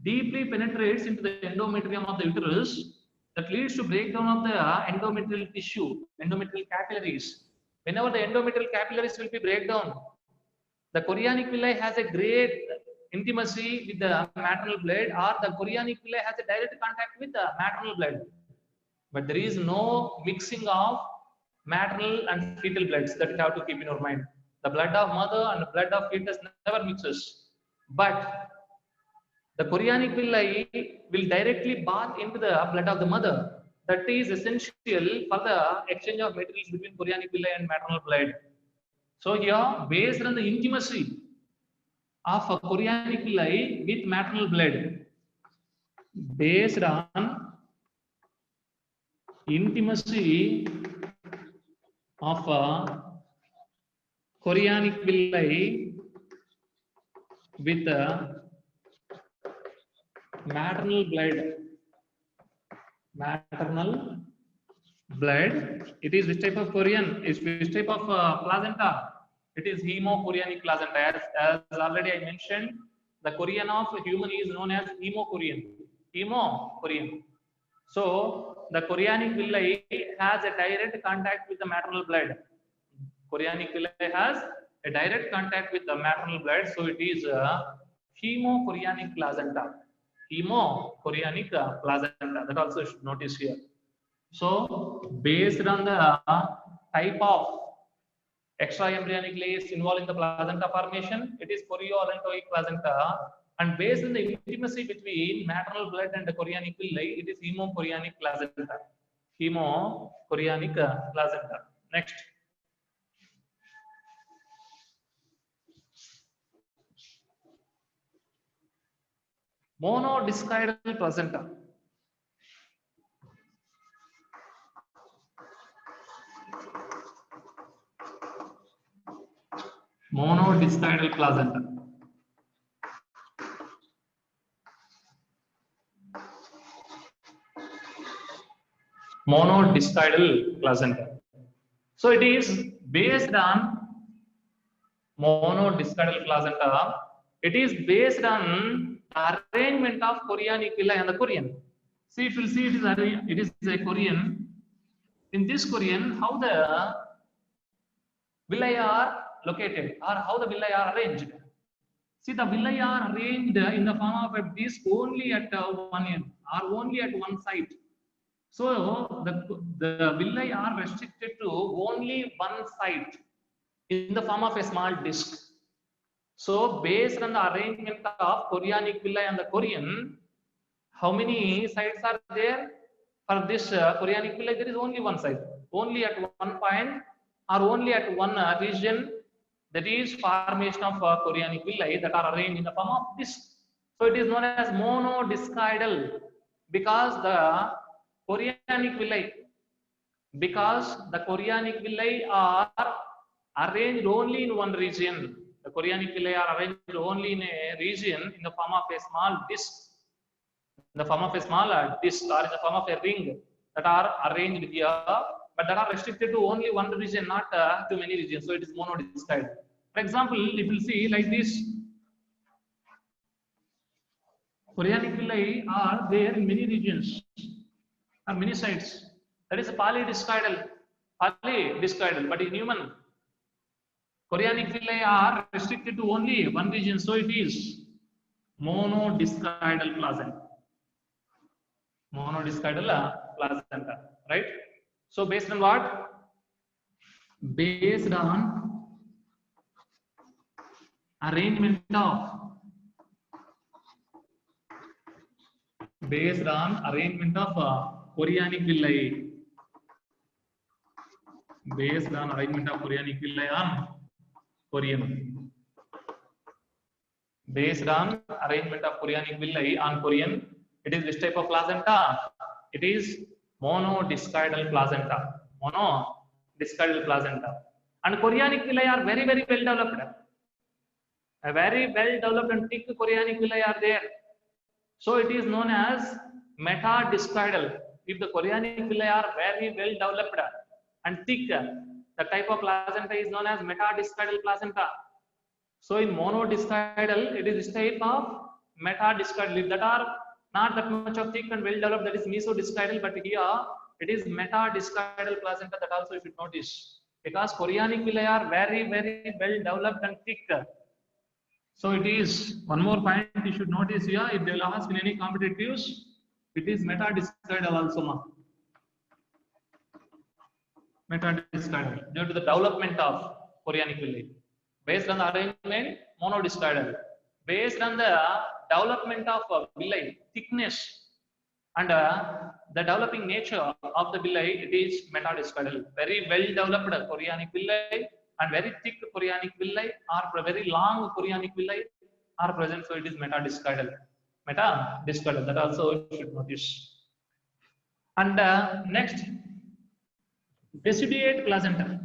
deeply penetrates into the endometrium of the uterus that leads to breakdown of the endometrial tissue, endometrial capillaries. Whenever the endometrial capillaries will be breakdown, the chorionic villi has a great intimacy with the maternal blood, or the chorionic villi has a direct contact with the maternal blood. But there is no mixing of maternal and fetal bloods that you have to keep in your mind. The blood of mother and the blood of fetus never mixes. But the chorionic villi will directly bath into the blood of the mother. That is essential for the exchange of materials between chorionic villi and maternal blood. So here, based on the intimacy of a chorionic villi with maternal blood, based on intimacy of a chorionic villi with maternal blood, it is which type of chorion? Is which type of placenta? It is hemochorionic placenta. As already I mentioned, the chorion of human is known as hemochorion. So the chorionic villi has a direct contact with the maternal blood. Chorionic villi has a direct contact with the maternal blood, so it is hemochorionic placenta. Hemochorionic placenta. That also should notice here. So based on the type of extra embryonic layers involved in the placenta formation, it is chorioallantoic placenta, and based on the intimacy between maternal blood and the chorionic villi, it is hemochorionic placenta. Hemochorionic placenta. Next. Monodiscoidal placenta. Monodiscoidal placenta. Monodiscoidal placenta. So it is based on monodiscoidal placenta. It is based on arrangement of chorionic villi and the chorion. See, if you see, it is a Korean. In this Korean, how the villi are located or how the villi are arranged. See, the villi are arranged in the form of a disc only at one end or only at one side. So the villi are restricted to only one side in the form of a small disc. So based on the arrangement of chorionic villi and the Korean, how many sides are there? For this chorionic villi, there is only one side, only at one point or only at one region. That is formation of chorionic villi that are arranged in the form of disc. So it is known as monodiscoidal because the chorionic villi are arranged only in one region. The chorionic villi are arranged only in a region in the form of a small disc, in the form of a small disc or in the form of a ring that are arranged here, but that are restricted to only one region, not to many regions. So it is monodiscoid. For example, if you see like this, chorionic villi are there in many regions or many sites. That is polydiscoidal, but in human, chorionic villi are restricted to only one region, so it is monodiscoidal placenta. Monodiscoidal placenta, right? So based on what? Based on arrangement of chorionic villi. Based on arrangement of chorionic villi on Korean. Based on arrangement of chorionic villi on Korean, it is which type of placenta? It is monodiscoidal placenta. Monodiscoidal placenta. And chorionic villi are very, very well developed. A very well developed and thick chorionic villi are there. So it is known as metadiscoidal. If the chorionic villi are very well developed and thick, the type of placenta is known as metadiscoidal placenta. So in monodiscoidal, it is this type of metadiscoidal. If that are not that much of thick and well developed, that is mesodiscoidal, but here it is metadiscoidal placenta. That also you should notice, because chorionic villi are very, very well developed and thick. So it is one more point you should notice here. If they will ask in any competitives, it is metadiscoidal also. Metadiscoidal due to the development of chorionic villi. Based on the arrangement, monodiscoidal. Based on the development of villi, thickness and the developing nature of the villi, it is metadiscoidal. Very well developed chorionic villi and very thick chorionic villi or very long chorionic villi are present. So it is metadiscoidal. Metadiscoidal, that also you should notice. And next, deciduate placenta.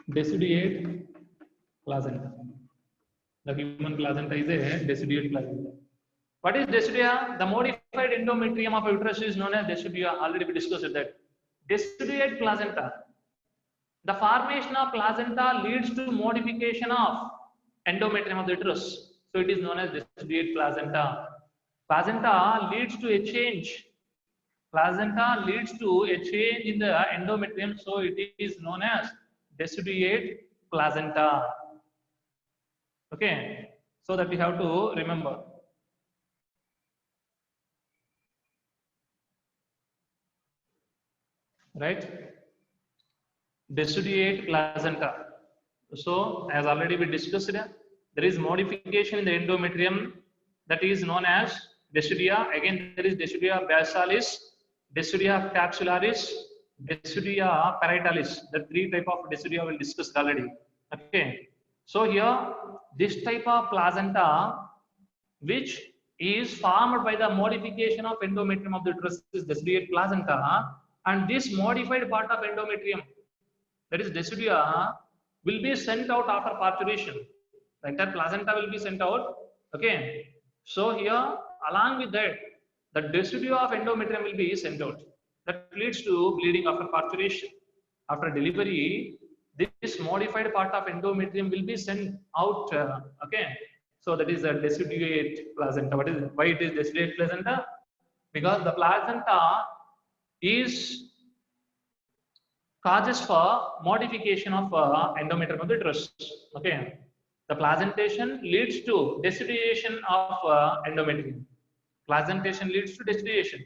Deciduate placenta. The human placenta is a deciduate placenta. What is deciduea? The modified endometrium of a uterus is known as deciduea. Already we discussed that. Deciduate placenta. The formation of placenta leads to modification of endometrium of the uterus. So it is known as deciduate placenta. Placenta leads to a change. Placenta leads to a change in the endometrium. So it is known as deciduate placenta. Okay, so that we have to remember. Right? Deciduate placenta. So as already we discussed, there is modification in the endometrium that is known as deciduea. Again, there is deciduea basalis, deciduea capsularis, deciduea parietalis. The three type of deciduea we discussed already. Okay. So here, this type of placenta, which is formed by the modification of endometrium of the uterus, is deciduate placenta, and this modified part of endometrium, that is deciduea, will be sent out after parturition. The entire placenta will be sent out. Okay. So here, along with that, the decidua of endometrium will be sent out. That leads to bleeding after parturition. After delivery, this modified part of endometrium will be sent out. Okay. So that is a deciduate placenta. Why it is deciduate placenta? Because the placenta is causes for modification of endometrium of the uterus. Okay, the placentation leads to deciduation of endometrium. Placentation leads to deciduation.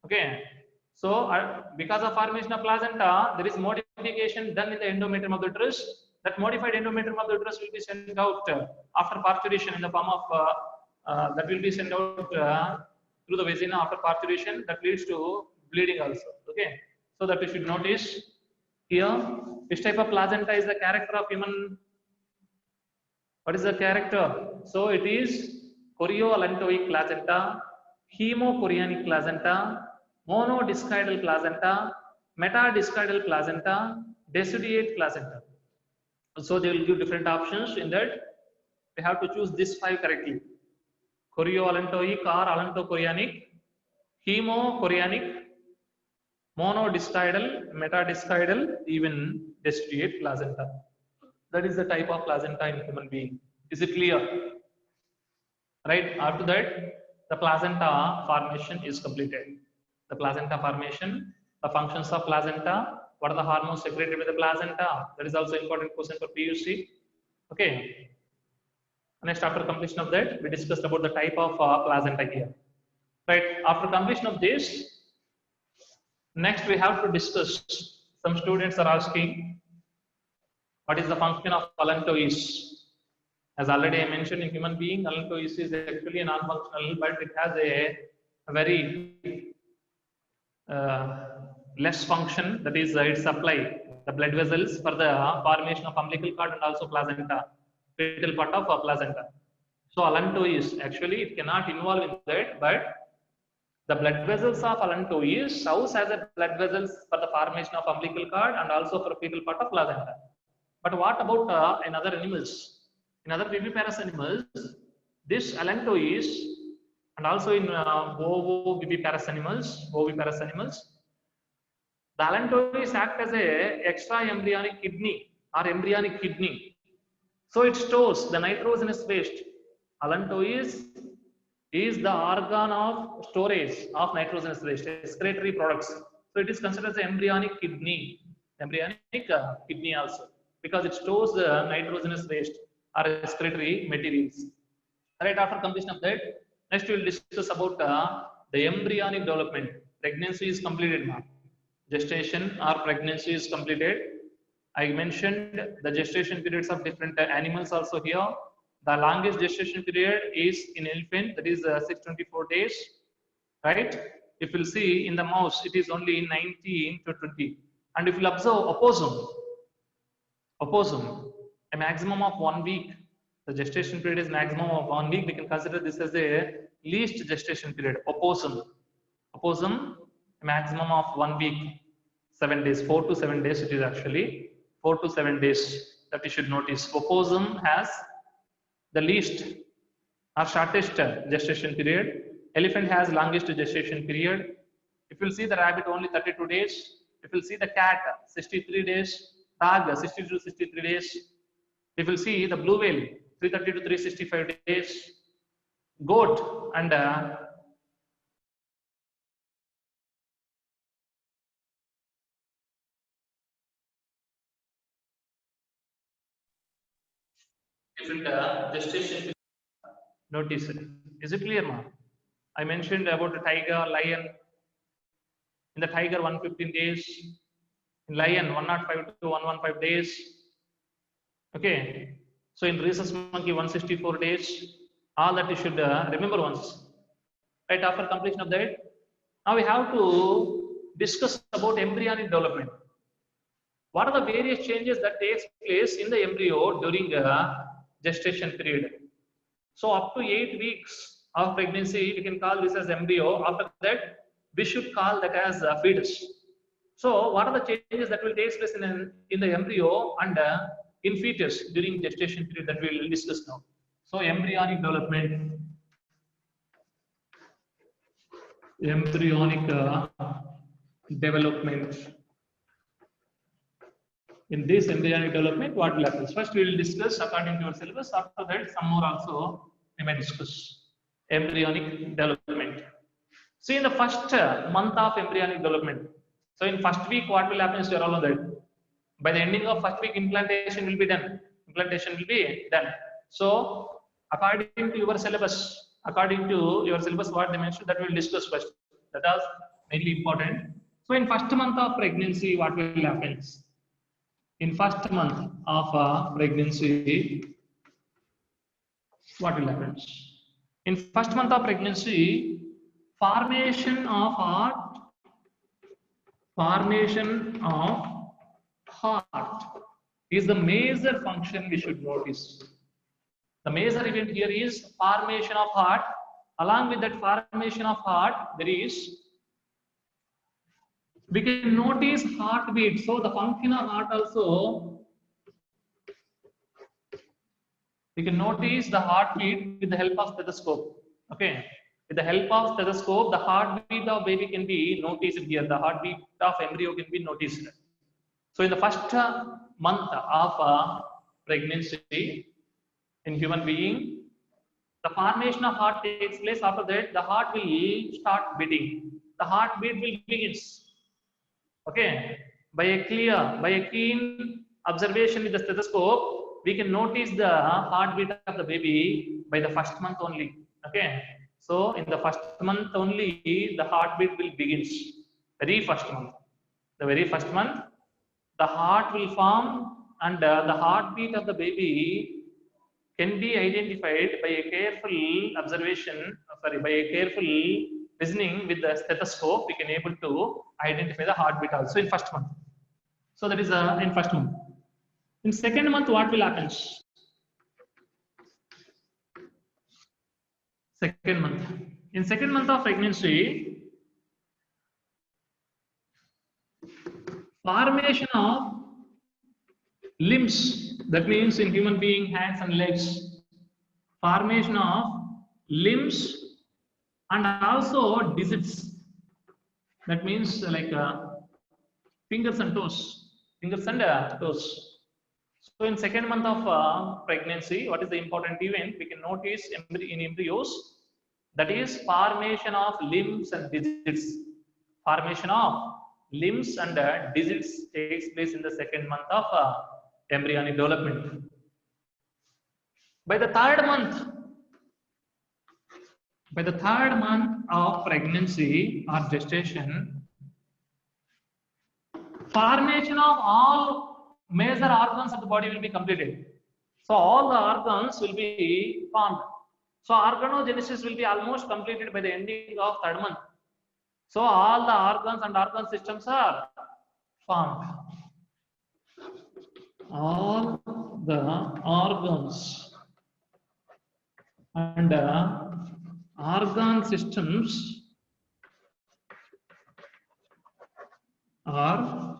Okay, so because of formation of placenta, there is modification done in the endometrium of the uterus. That modified endometrium of the uterus will be sent out after parturition in the form of that will be sent out through the vagina after parturition. That leads to bleeding also. Okay, so that you should notice here which type of placenta is the character of human. What is the character? So it is chorioallantoic placenta, hemochorionic placenta, monodiscoidal placenta, metadiscoidal placenta, deciduate placenta. So they will give different options in that. We have to choose these 5 correctly. Chorioallantoic or allantochorionic, hemochorionic, monodiscoidal, metadiscoidal, even deciduate placenta. That is the type of placenta in human being. Is it clear? Right, after that, the placenta formation is completed. The placenta formation, the functions of placenta, what are the hormones secreted by the placenta? That is also important question for PUC. Okay. Next, after completion of that, we discussed about the type of placenta here. Right, after completion of this, next we have to discuss. Some students are asking, what is the function of allantois? As already I mentioned, in human being, allantois is actually non-functional, but it has a very less function. That is, it supply the blood vessels for the formation of umbilical cord and also placenta, fetal part of placenta. So allantois actually it cannot involve in that, but the blood vessels of allantois serves as a blood vessels for the formation of umbilical cord and also for fetal part of placenta. But what about in other animals? In other viviparous animals, this allantois and also in ovoviviparous animals, the allantois act as a extra embryonic kidney or embryonic kidney. So it stores the nitrogenous waste. Allantois is the organ of storage of nitrogenous waste, excretory products. So it is considered as embryonic kidney, kidney also, because it stores the nitrogenous waste or excretory materials. Right after completion of that, next we will discuss about the embryonic development. Pregnancy is completed now. Gestation or pregnancy is completed. I mentioned the gestation periods of different animals also here. The longest gestation period is in elephant, that is 624 days, right? If you'll see in the mouse, it is only 19 to 20. And if you'll observe opossum, a maximum of 1 week. The gestation period is maximum of 1 week. We can consider this as a least gestation period. Opossum, a maximum of 1 week, 7 days, 4 to 7 days. It is actually 4 to 7 days that you should notice. Opossum has the least or shortest gestation period. Elephant has longest gestation period. If you'll see the rabbit, only 32 days. If you'll see the cat, 63 days. Dog, 60 to 63 days. If you'll see the blue whale, 330 to 365 days. Goat and different gestation. Notice it. Is it clear now? I mentioned about the tiger, lion. In the tiger, 115 days. In lion, 105 to 115 days. Okay. So in rhesus monkey, 164 days. All that you should remember once. Right after completion of that, now we have to discuss about embryonic development. What are the various changes that takes place in the embryo during gestation period? So up to 8 weeks of pregnancy, we can call this as embryo. After that, we should call that as fetus. So what are the changes that will take place in the embryo and in fetus during gestation period that we will discuss now? So embryonic development. Embryonic development. In this embryonic development, what will happen? First, we will discuss according to your syllabus. After that, some more also we may discuss embryonic development. See, in the first month of embryonic development, so in first week, what will happen is you are all on that. By the ending of first week, implantation will be done. Implantation will be done. So, according to your syllabus, what they mentioned, that we will discuss first. That is mainly important. So, in first month of pregnancy, what will happen? In first month of pregnancy, what will happen? In first month of pregnancy, formation of heart is the major function we should notice. The major event here is formation of heart. Along with that formation of heart, we can notice heartbeat. So the function of heart also, we can notice the heartbeat with the help of stethoscope. Okay, with the help of stethoscope, the heartbeat of baby can be noticed here. The heartbeat of embryo can be noticed. So in the first month of pregnancy in human being, the formation of heart takes place. After that, the heart will start beating. The heartbeat will begin. Okay, by a keen observation with the stethoscope, we can notice the heartbeat of the baby by the first month only. Okay, so in the first month only, the heartbeat will begin. Very first month. The very first month, the heart will form, and the heartbeat of the baby can be identified by a careful observation, by a careful listening with the stethoscope. We can able to identify the heartbeat also in first month. So that is in first month. In second month, what will happen? Second month. In second month of pregnancy, formation of limbs, that means in human being, hands and legs, formation of limbs and also digits, that means like fingers and toes. So in second month of pregnancy, what is the important event we can notice in embryos? That is formation of limbs and digits. Formation of limbs and digits takes place in the second month of embryonic development. By the third month of pregnancy or gestation, formation of all major organs of the body will be completed. So all the organs will be formed. So organogenesis will be almost completed by the ending of third month. So all the organs and organ systems are formed. All the organs and organ systems are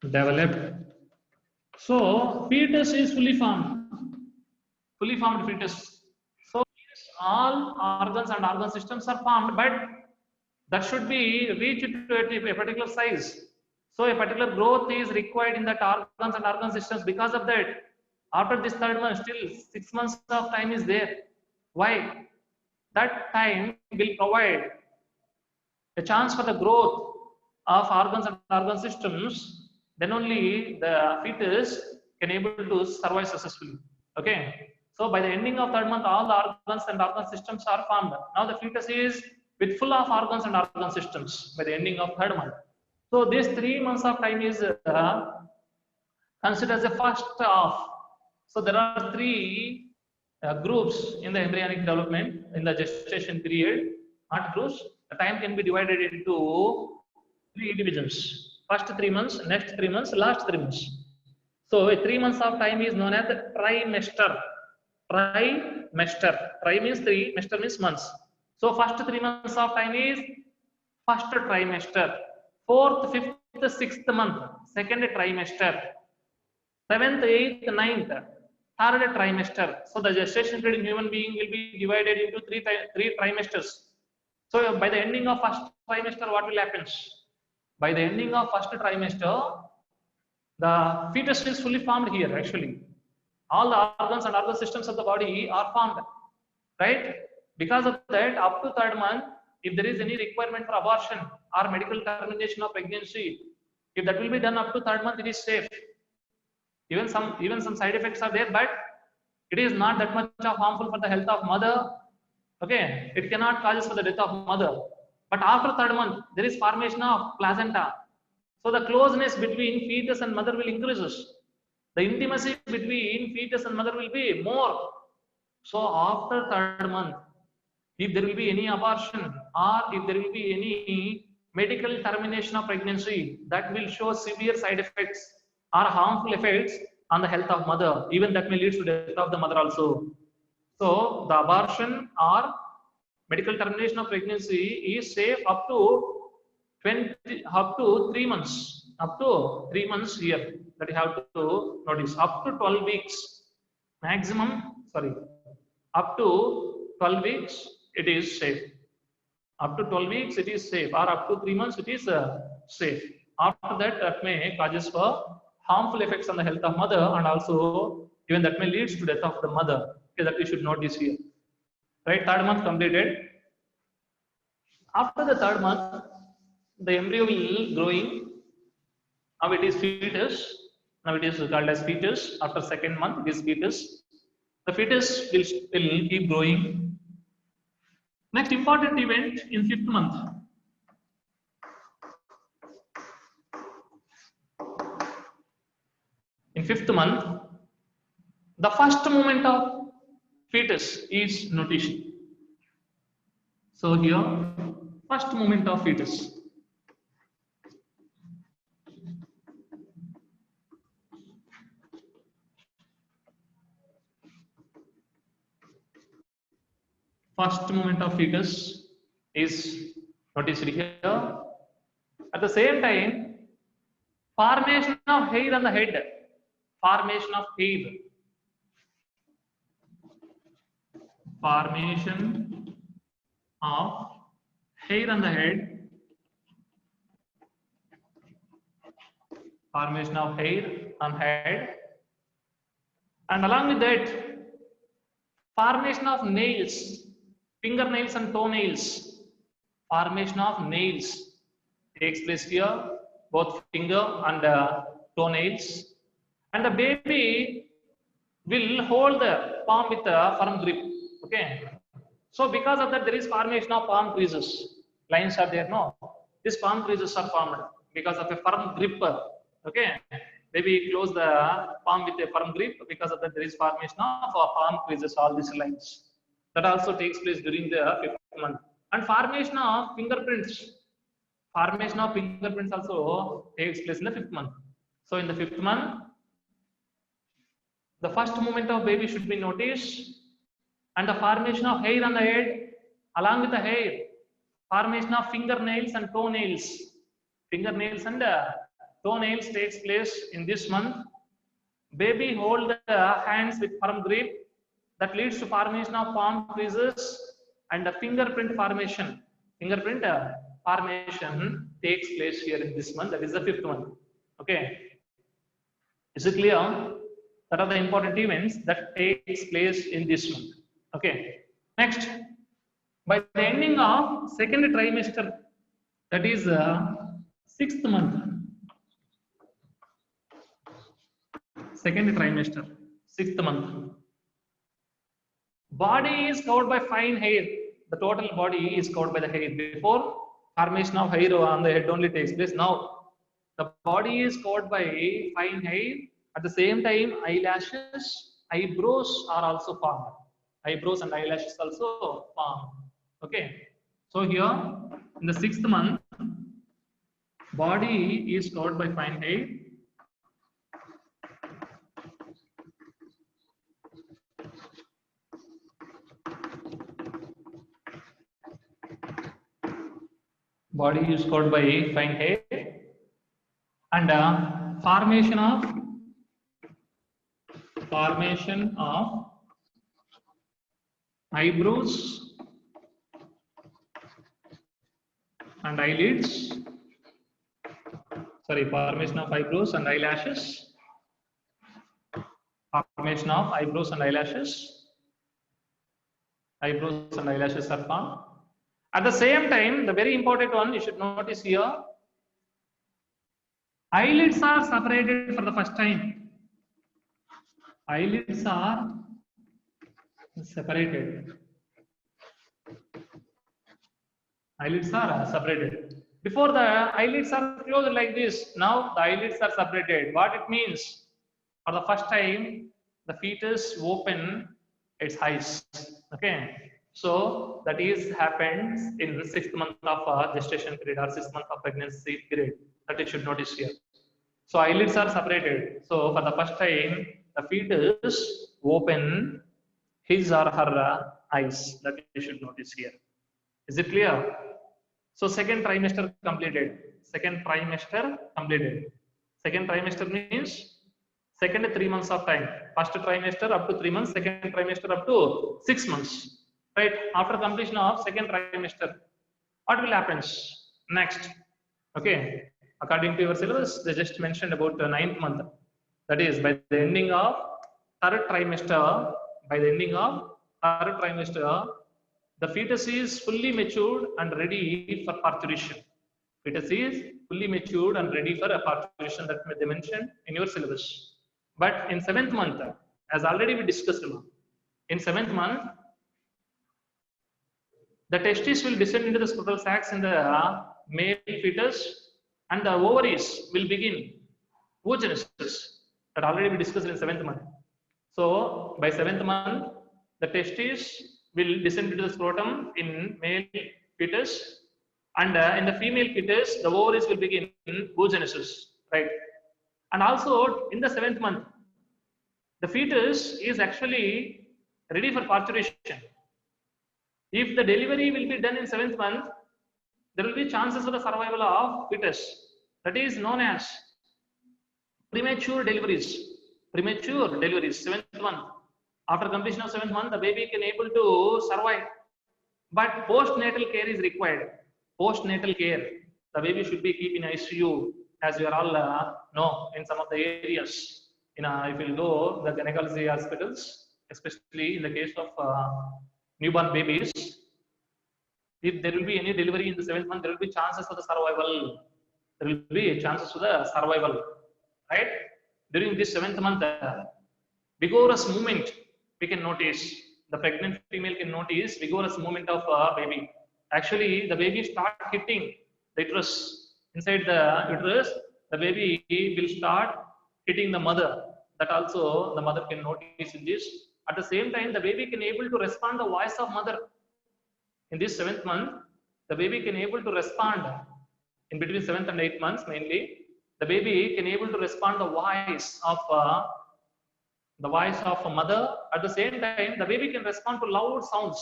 developed. So fetus is fully formed fetus. So all organs and organ systems are formed, but that should be reached to a particular size. So a particular growth is required in that organs and organ systems. Because of that, after this third month, still 6 months of time is there. Why? That time will provide a chance for the growth of organs and organ systems. Then only the fetus can able to survive successfully. Okay. So by the ending of third month, all the organs and organ systems are formed. Now the fetus is with full of organs and organ systems by the ending of third month. So this 3 months of time is considered as the first half. So there are 3 groups in the embryonic development in the gestation period. Not groups. The time can be divided into 3 divisions. First 3 months, next 3 months, last 3 months. So a 3 months of time is known as the trimester. Tri means 3, mester means months. So first 3 months of time is first trimester. 4th, 5th, 6th month, second trimester. 7th, 8th, 9th, third trimester. So the gestation period in human being will be divided into 3 trimesters. So by the ending of first trimester, what will happen? By the ending of first trimester, The fetus is fully formed here actually. All the organs and organ systems of the body are formed, right? Because of that, up to third month, if there is any requirement for abortion or medical termination of pregnancy, if that will be done up to third month, it is safe. Even some side effects are there, but it is not that much of harmful for the health of mother. Okay, it cannot cause for the death of mother. But after third month, there is formation of placenta. So the closeness between fetus and mother will increases. The intimacy between fetus and mother will be more. So after third month, if there will be any abortion or if there will be any medical termination of pregnancy, that will show severe side effects or harmful effects on the health of mother. Even that may lead to death of the mother also. So the abortion or medical termination of pregnancy is safe up to 3 months. Up to 3 months here, that you have to notice. Up to 12 weeks maximum, sorry, up to 12 weeks it is safe. Up to 12 weeks it is safe, or up to 3 months it is safe. After that, that may causes for harmful effects on the health of mother, and also even that may leads to death of the mother. Okay, that we should notice here. Right, third month completed. After the third month, the embryo will growing. Now it is fetus. Now it is called as fetus. After second month, it is fetus. The fetus will keep growing. Next important event in fifth month. In fifth month, the first movement of fetus is notation. So here, first movement of fetus. First movement of fetus is noticed here. At the same time, formation of hair on the head. Formation of hair. Formation of hair on the head. Formation of hair on head. And along with that, formation of nails, fingernails and toenails. Formation of nails takes place here, both finger and toenails. And the baby will hold the palm with a firm grip. Okay. So because of that, there is formation of palm creases. Lines are there, no? These palm creases are formed because of a firm grip. Okay. Maybe close the palm with a firm grip. Because of that, there is formation of palm creases, all these lines. That also takes place during the fifth month. And formation of fingerprints. Formation of fingerprints also takes place in the fifth month. So in the fifth month, the first movement of baby should be noticed, and the formation of hair on the head. Along with the hair, formation of fingernails and toenails. Fingernails and toenails takes place in this month. Baby hold the hands with firm grip. That leads to formation of palm creases and the fingerprint formation. Fingerprint formation takes place here in this month. That is the fifth month. Okay. Is it clear? That are the important events that takes place in this month. Okay. Next, by the ending of second trimester, that is sixth month. Second trimester, sixth month. Body is covered by fine hair. The total body is covered by the hair. Before, formation of hair on the head only takes place. Now, the body is covered by fine hair. At the same time, eyelashes, eyebrows are also formed. Eyebrows and eyelashes also formed. Okay. So here, in the sixth month, body is covered by fine hair. Body is covered by fine hair, and formation of eyebrows and eyelids. formation of eyebrows and eyelashes. Formation of eyebrows and eyelashes. Eyebrows and eyelashes are formed. At the same time, the very important one you should notice here, eyelids are separated for the first time. Eyelids are separated. Eyelids are separated. Before the eyelids are closed like this. Now the eyelids are separated. What it means? For the first time, the fetus open its eyes. Okay. So that is happens in the 6th month of gestation period or 6th month of pregnancy period. That you should notice here. So eyelids are separated. So for the first time, the fetus open his or her eyes. That you should notice here. Is it clear? So second trimester completed. Second trimester completed. Second trimester means second 3 months of time. First trimester up to 3 months. Second trimester up to 6 months. Right? After completion of second trimester, what will happen next? Okay. According to your syllabus, they just mentioned about the 9th month. That is by the ending of third trimester. By the ending of third trimester, the fetus is fully matured and ready for parturition. Fetus is fully matured and ready for a parturition that they mentioned in your syllabus. But in 7th month, as already we discussed, in 7th month, the testes will descend into the scrotal sacs in the male fetus and the ovaries will begin oogenesis. That already we discussed in 7th month. So by 7th month, the testes will descend into the scrotum in male fetus, and in the female fetus, the ovaries will begin oogenesis, right? And also in the 7th month, the fetus is actually ready for parturition. If the delivery will be done in 7th month, there will be chances for the survival of fetus. That is known as premature deliveries. Premature deliveries, 7th month. After completion of 7th month, the baby can able to survive. But postnatal care is required. Postnatal care. The baby should be kept in ICU, as you are all know in some of the areas. If you go the gynecology hospitals, especially in the case of newborn babies, if there will be any delivery in the 7th month, there will be chances for the survival. There will be chances for the survival, right? During this 7th month, vigorous movement we can notice. The pregnant female can notice vigorous movement of baby. Actually, the baby start hitting the uterus. Inside the uterus, the baby will start hitting the mother. That also the mother can notice in this. At the same time, the baby can able to respond the voice of mother. In this 7th month, the baby can able to respond in between 7th and 8th months mainly. The baby can able to respond the voice of a mother. At the same time, the baby can respond to loud sounds.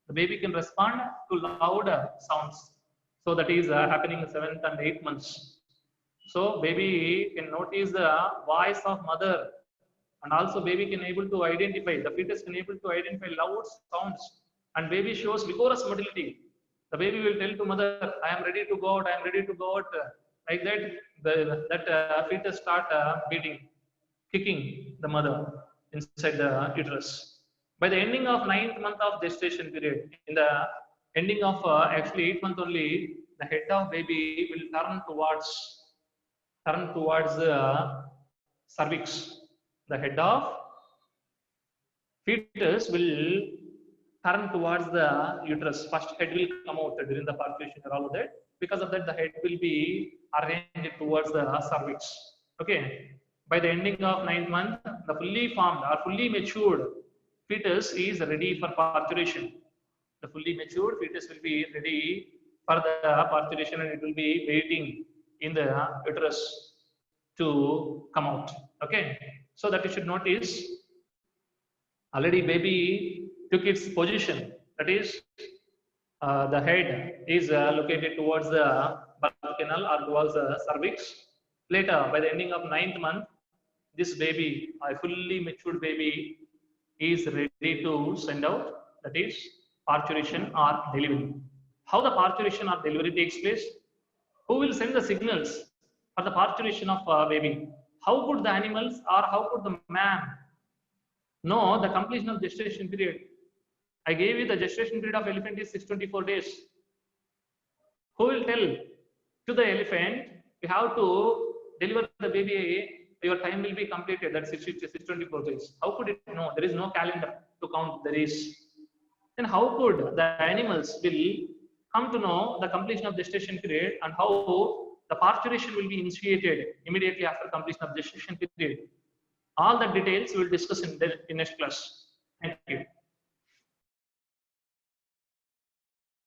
The baby can respond to loud sounds. So that is happening in 7th and 8th months. So baby can notice the voice of mother, and also baby can able to identify, the fetus can able to identify loud sounds, and baby shows vigorous motility. The baby will tell to mother, I am ready to go out, I am ready to go out. Like that, fetus start beating, kicking the mother inside the uterus. By the ending of 9th month of gestation period, in the ending of actually 8th month only, the head of baby will turn towards the cervix. The head of fetus will turn towards the uterus. First head will come out during the parturition and all of that. Because of that, the head will be arranged towards the cervix. Okay. By the ending of 9th month, the fully formed or fully matured fetus is ready for parturition. The fully matured fetus will be ready for the parturition, and it will be waiting in the uterus to come out. Okay. So that you should notice, already baby took its position. That is, the head is located towards the birth canal or towards the cervix. Later, by the ending of 9th month, this baby, a fully matured baby, is ready to send out. That is parturition or delivery. How the parturition or delivery takes place? Who will send the signals? for the parturition of baby. How could the animals or how could the man know the completion of gestation period? I gave you the gestation period of elephant is 624 days. Who will tell to the elephant, you have to deliver the baby, your time will be completed, that's 624 days. How could it know? There is no calendar to count the days. Then how could the animals will come to know the completion of gestation period and how the parturition will be initiated immediately after completion of gestation period? All the details we will discuss in next class. Thank you.